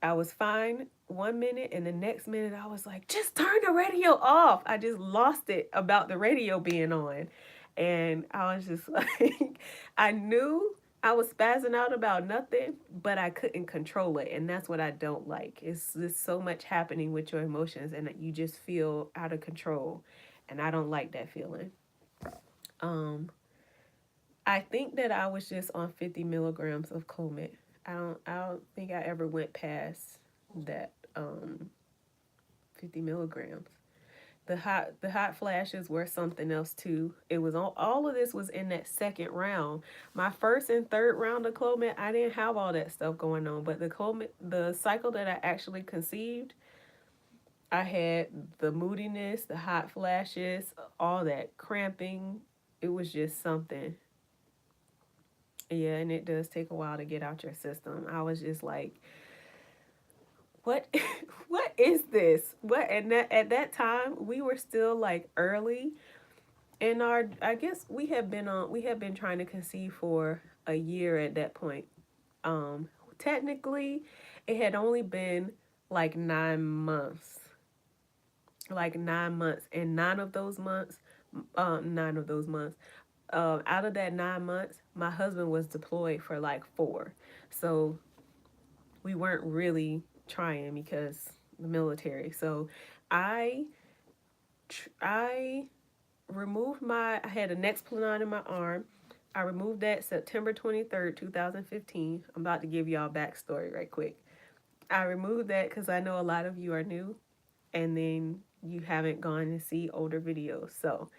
I was fine 1 minute, and the next minute I was like, just turn the radio off. I just lost it about the radio being on. And I was just like, I knew I was spazzing out about nothing, but I couldn't control it. And that's what I don't like. It's just so much happening with your emotions, and you just feel out of control. And I don't like that feeling. Um, I think that I was just on 50 milligrams of Clomid. I don't think I ever went past that 50 milligrams. The hot flashes were something else too. It was all of this was in that second round. My first and third round of Clomid, I didn't have all that stuff going on, but the cycle that I actually conceived, I had the moodiness, the hot flashes, all that cramping, it was just something. Yeah, and it does take a while to get out your system. I was just like, what what is this? What and that at that time we were still like early in our, I guess we had been trying to conceive for a year at that point. Technically it had only been like 9 months. Like 9 months. And 9 of those months, out of that 9 months, my husband was deployed for like 4. So we weren't really trying because the military. So I I removed I had a Nexplanon in my arm. I removed that September 23rd, 2015. I'm about to give y'all a backstory right quick. I removed that because I know a lot of you are new and then you haven't gone to see older videos. So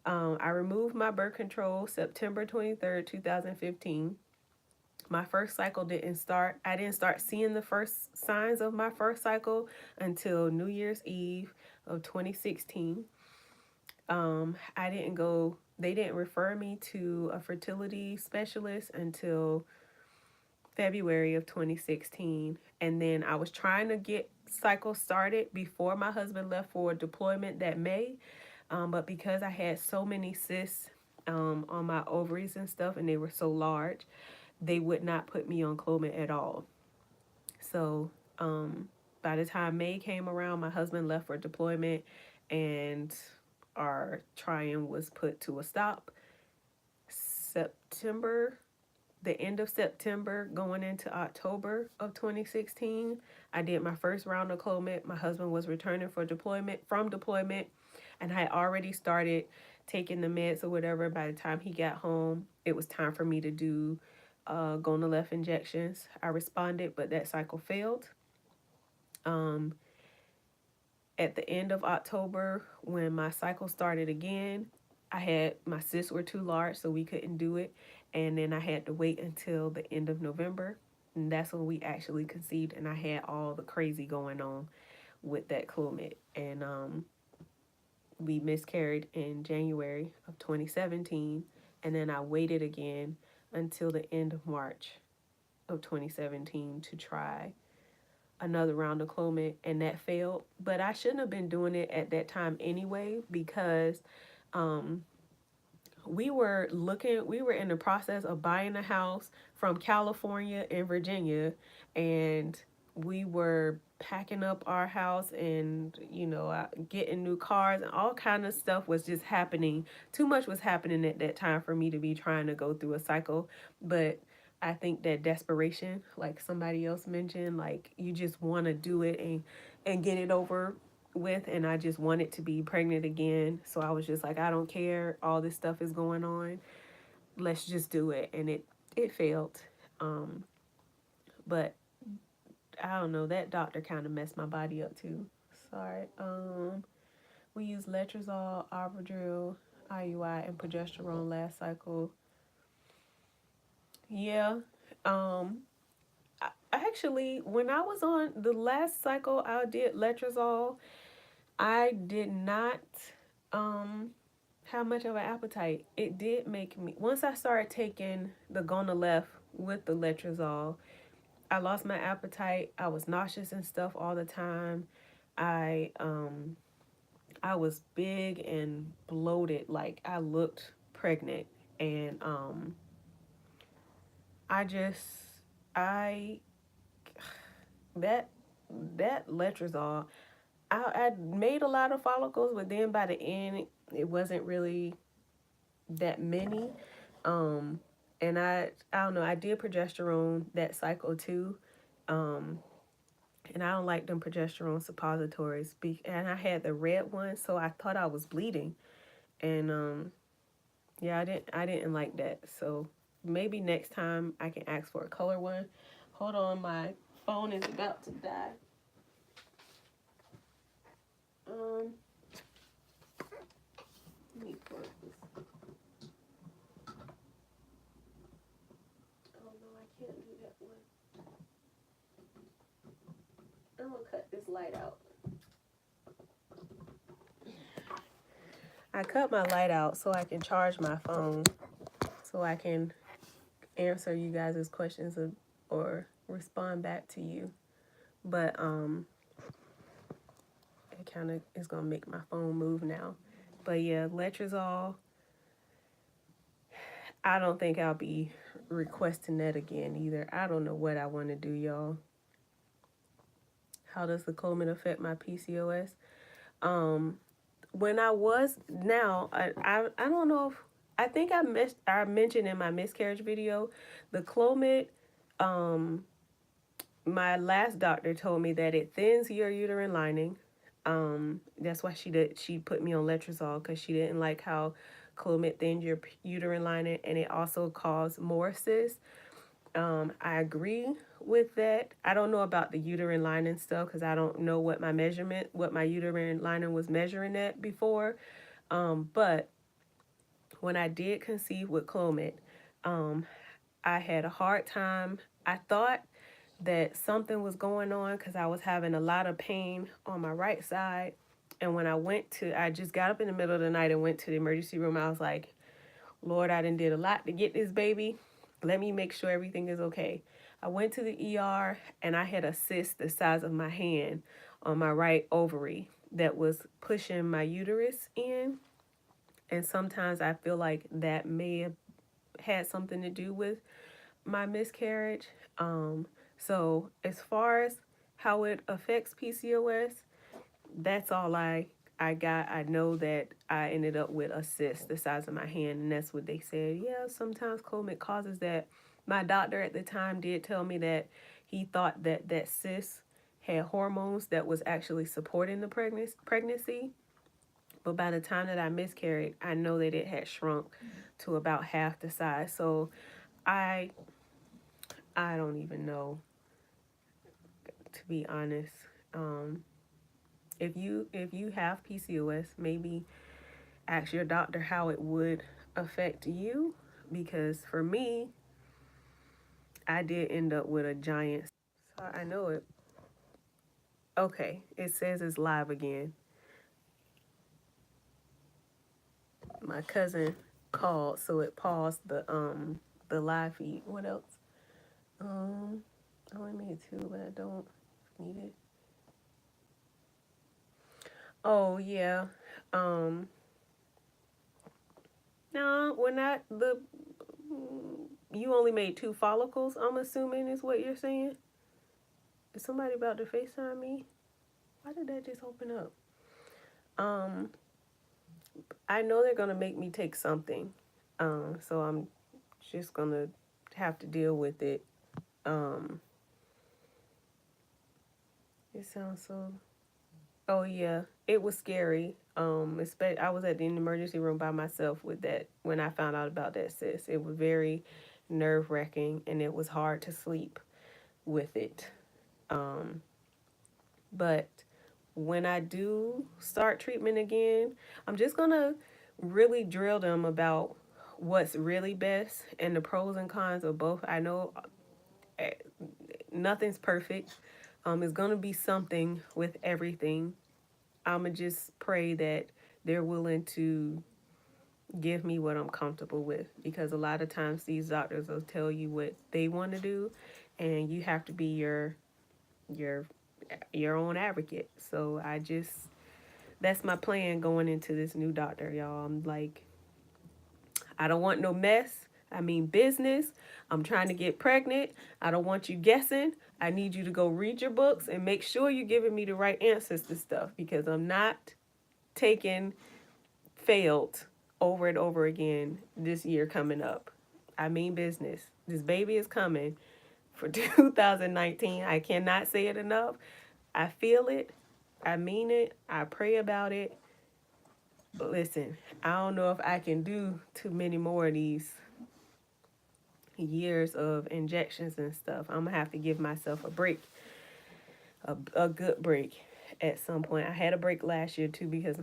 I removed my birth control September 23rd, 2015. My first cycle didn't start. I didn't start seeing the first signs of my first cycle until New Year's Eve of 2016. I didn't go, they didn't refer me to a fertility specialist until February of 2016. And then I was trying to get cycle started before my husband left for deployment that May. But because I had so many cysts on my ovaries and stuff, and they were so large, they would not put me on Clomid at all. So by the time May came around, my husband left for deployment, and our trying was put to a stop. September, the end of September, going into October of 2016, I did my first round of Clomid. My husband was returning from deployment, and I had already started taking the meds or whatever. By the time he got home, it was time for me to do Gonal-f injections. I responded, but that cycle failed. At the end of October, when my cycle started again, my cysts were too large, so we couldn't do it. And then I had to wait until the end of November. And that's when we actually conceived, and I had all the crazy going on with that Clomid. And we miscarried in January of 2017. And then I waited again until the end of March of 2017 to try another round of Clomid, and that failed. But I shouldn't have been doing it at that time anyway, because we were in the process of buying a house from California and Virginia, and we were packing up our house and getting new cars, and all kind of stuff was just happening. Too much was happening at that time for me to be trying to go through a cycle. But I think that desperation, like somebody else mentioned, like you just want to do it and get it over with, and I just wanted to be pregnant again. So I was just like, I don't care, all this stuff is going on, let's just do it. And it failed. But I don't know, that doctor kind of messed my body up too. Sorry. We used letrozole, Arbidril, IUI, and progesterone last cycle. Yeah. Actually, when I was on the last cycle, I did letrozole. I did not have much of an appetite. It did make me, once I started taking the Gonal-f with the letrozole, I lost my appetite. I was nauseous and stuff all the time. I was big and bloated, like I looked pregnant, and I just I that letrozole, I made a lot of follicles, but then by the end, it wasn't really that many. And I don't know. I did progesterone that cycle too, and I don't like them progesterone suppositories. And I had the red one, so I thought I was bleeding, and yeah, I didn't like that. So maybe next time I can ask for a color one. Hold on, my phone is about to die. Let me put this. Oh no, I can't do that one. I'm gonna cut this light out. I cut my light out so I can charge my phone so I can answer you guys' questions or respond back to you. But it kind of is gonna make my phone move now. But yeah, letrozole. I don't think I'll be requesting that again either. I don't know what I want to do, y'all. How does the Clomid affect my PCOS? When I was now, I don't know if I think I mentioned in my miscarriage video, the Clomid. My last doctor told me that it thins your uterine lining. That's why she put me on letrozole, because she didn't like how Clomid thinned your uterine lining, and it also caused more cysts. I agree with that. I don't know about the uterine lining stuff because I don't know what my uterine lining was measuring at before. But when I did conceive with Clomid, I had a hard time. I thought that something was going on because I was having a lot of pain on my right side. And when I just got up in the middle of the night and went to the emergency room. I was like, Lord, I done did a lot to get this baby. Let me make sure everything is okay. I went to the ER and I had a cyst the size of my hand on my right ovary that was pushing my uterus in. And sometimes I feel like that may have had something to do with my miscarriage. So as far as how it affects PCOS, that's all I got. I know that I ended up with a cyst the size of my hand, and that's what they said. Yeah, sometimes Clomid causes that. My doctor at the time did tell me that he thought that cyst had hormones that was actually supporting the pregnancy. But by the time that I miscarried, I know that it had shrunk to about half the size. So I I don't even know, to be honest. If you have PCOS, maybe ask your doctor how it would affect you, because for me, I did end up with a giant. So I know it. Okay, it says it's live again. My cousin called, so it paused the live feed. What else? I only made two, but I don't need it. Oh yeah. Um, no, we're not the. You only made two follicles, I'm assuming is what you're saying. Is somebody about to FaceTime me? Why did that just open up? Um, I know they're gonna make me take something. So I'm just gonna have to deal with it. Um, it sounds so. Oh yeah, it was scary. I was at the emergency room by myself with that when I found out about that cyst. It was very nerve wracking, and it was hard to sleep with it. Um, but when I do start treatment again, I'm just gonna really drill them about what's really best and the pros and cons of both. I know nothing's perfect. It's gonna be something with everything. I'ma just pray that they're willing to give me what I'm comfortable with, because a lot of times these doctors will tell you what they want to do, and you have to be your your own advocate. So that's my plan going into this new doctor, y'all. I'm like, I don't want no mess. I mean business. I'm trying to get pregnant. I don't want you guessing. I need you to go read your books and make sure you're giving me the right answers to stuff, because I'm not taking failed over and over again this year coming up. I mean business. This baby is coming for 2019. I cannot say it enough. I feel it. I mean it. I pray about it. But listen, I don't know if I can do too many more of these years of injections and stuff. I'm gonna have to give myself a break, a good break at some point. I had a break last year too because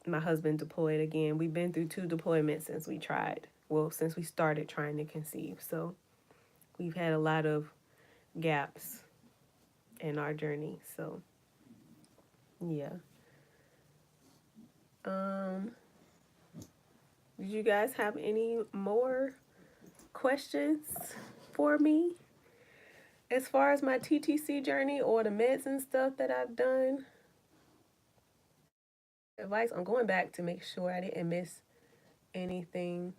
my husband deployed again. We've been through 2 deployments since we started trying to conceive. So we've had a lot of gaps in our journey. So yeah. Um Do you guys have any more questions for me as far as my TTC journey or the meds and stuff that I've done? Advice, I'm going back to make sure I didn't miss anything.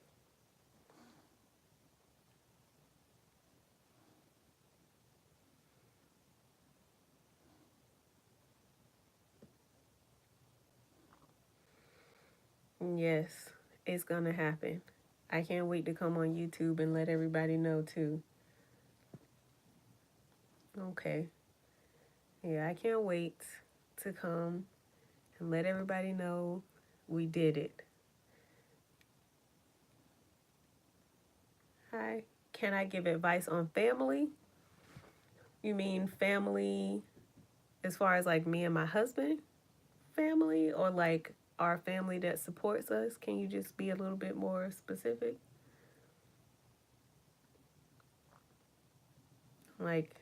Yes, it's gonna happen. I can't wait to come on YouTube and let everybody know too. Okay. Yeah, I can't wait to come and let everybody know we did it. Hi. Can I give advice on family? You mean family as far as like me and my husband family, or like our family that supports us? Can you just be a little bit more specific? Like,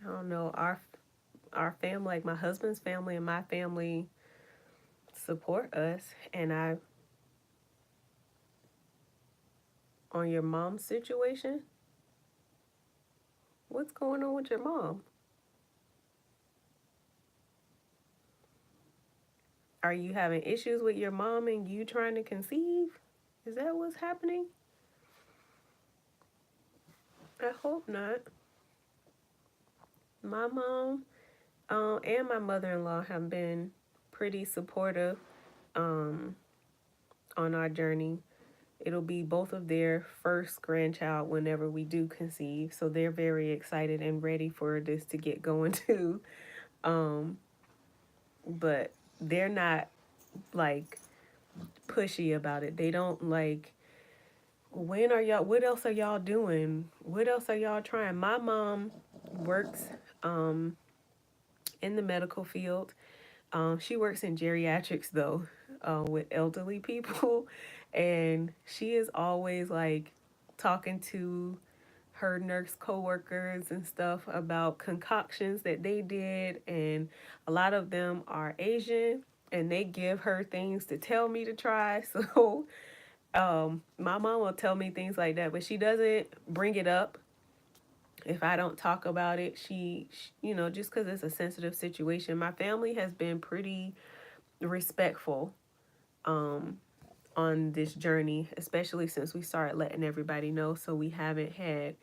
I don't know, our family, like my husband's family and my family support us, and I on your mom's situation. What's going on with your mom? Are you having issues with your mom and you trying to conceive? Is that what's happening? I hope not. My mom and my mother-in-law have been pretty supportive um, on our journey. It'll be both of their first grandchild whenever we do conceive, so they're very excited and ready for this to get going too. Um, but they're not like pushy about it. They don't like, when are y'all, what else are y'all doing? What else are y'all trying? My mom works um, in the medical field. She works in geriatrics though, with elderly people, and she is always like talking to her nurse coworkers and stuff about concoctions that they did, and a lot of them are Asian, and they give her things to tell me to try. So my mom will tell me things like that, but she doesn't bring it up if I don't talk about it. She just because it's a sensitive situation. My family has been pretty respectful um, on this journey, especially since we started letting everybody know. So we haven't had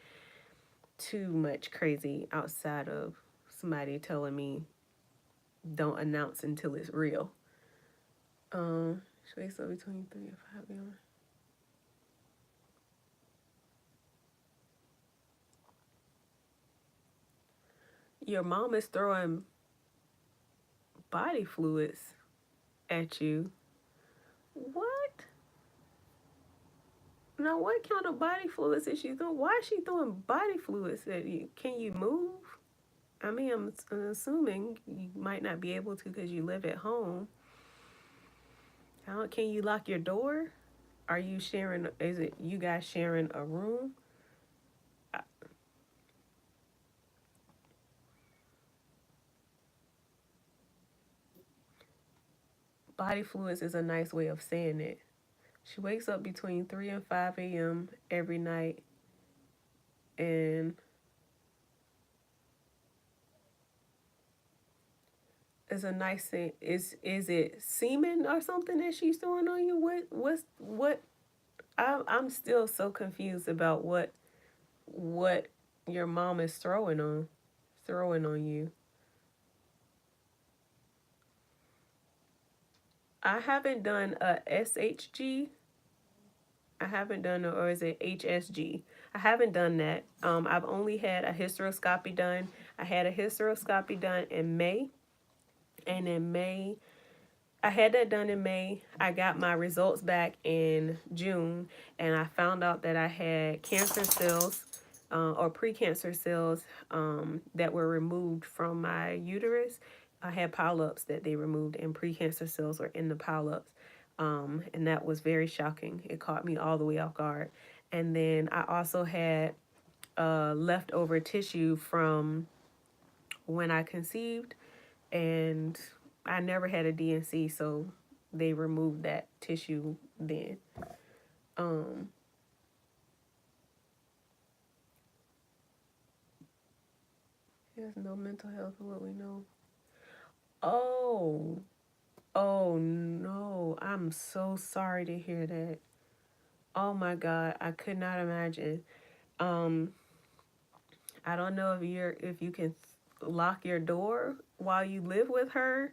too much crazy outside of somebody telling me don't announce until it's real. Should we so between 3 and 5 a.m.? Your mom is throwing body fluids at you. What? Now, what kind of body fluids is she throwing? Why is she throwing body fluids at you? Can you move? I mean, I'm assuming you might not be able to because you live at home. How can you lock your door? Are you sharing? Is it you guys sharing a room? Body fluids is a nice way of saying it. She wakes up between 3 and 5 a.m. every night, and it's a nice thing. Is it semen or something that she's throwing on you? What? I'm still so confused about what your mom is throwing on you. I haven't done a SHG. I haven't done, or is it HSG? I haven't done that. I've only had a hysteroscopy done. I had a hysteroscopy done in May, and in May, I had that done in May. I got my results back in June, and I found out that I had cancer cells, or precancer cells, that were removed from my uterus. I had polyps that they removed, and precancer cells were in the polyps. And that was very shocking. It caught me all the way off guard. And then I also had leftover tissue from when I conceived, and I never had a DNC, so they remove that tissue then. There's no mental health for what we know. Oh, oh no. I'm so sorry to hear that. Oh my God, I could not imagine. Um, I don't know if you can lock your door while you live with her.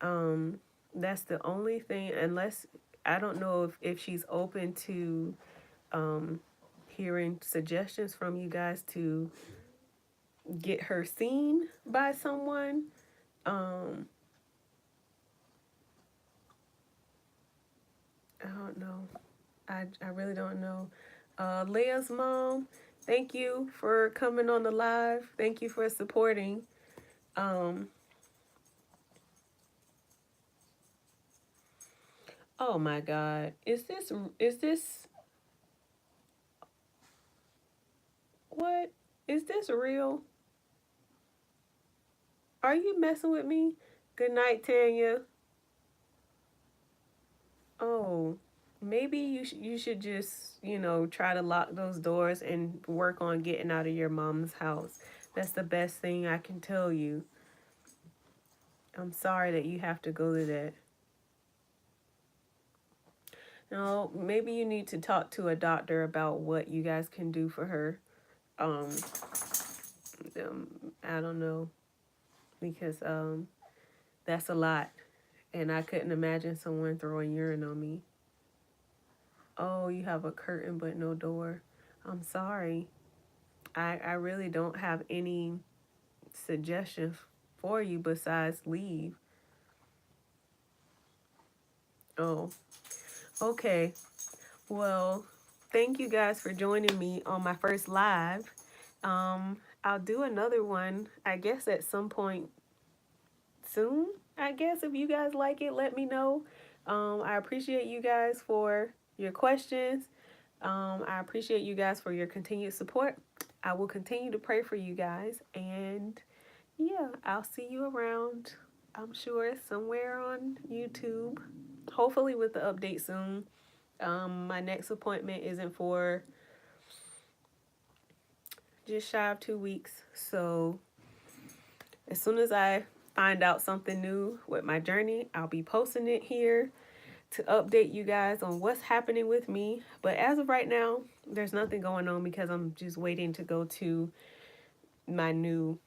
Um, that's the only thing, unless I don't know if she's open to hearing suggestions from you guys to get her seen by someone. Um, I don't know. I really don't know. Leah's mom, thank you for coming on the live. Thank you for supporting. Um, oh my God, is this what is this real? Are you messing with me? Good night, Tanya. Oh, maybe you should just, try to lock those doors and work on getting out of your mom's house. That's the best thing I can tell you. I'm sorry that you have to go to that. No, maybe you need to talk to a doctor about what you guys can do for her. Um, um I don't know, because that's a lot, and I couldn't imagine someone throwing urine on me. Oh, you have a curtain but no door. I'm sorry. I really don't have any suggestions for you besides leave. Oh, okay. Well, thank you guys for joining me on my first live. I'll do another one, I guess, at some point soon. I guess if you guys like it, let me know. I appreciate you guys for your questions. I appreciate you guys for your continued support. I will continue to pray for you guys, and yeah, I'll see you around. I'm sure somewhere on YouTube. Hopefully with the update soon. My next appointment isn't for just shy of 2 weeks. So as soon as I find out something new with my journey, I'll be posting it here to update you guys on what's happening with me. But as of right now, there's nothing going on because I'm just waiting to go to my new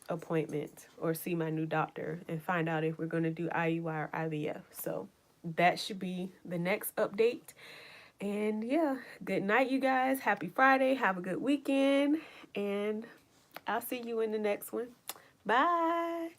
appointment or see my new doctor and find out if we're going to do IUI or IVF. So that should be the next update. And yeah, good night, you guys. Happy Friday. Have a good weekend. And I'll see you in the next one. Bye.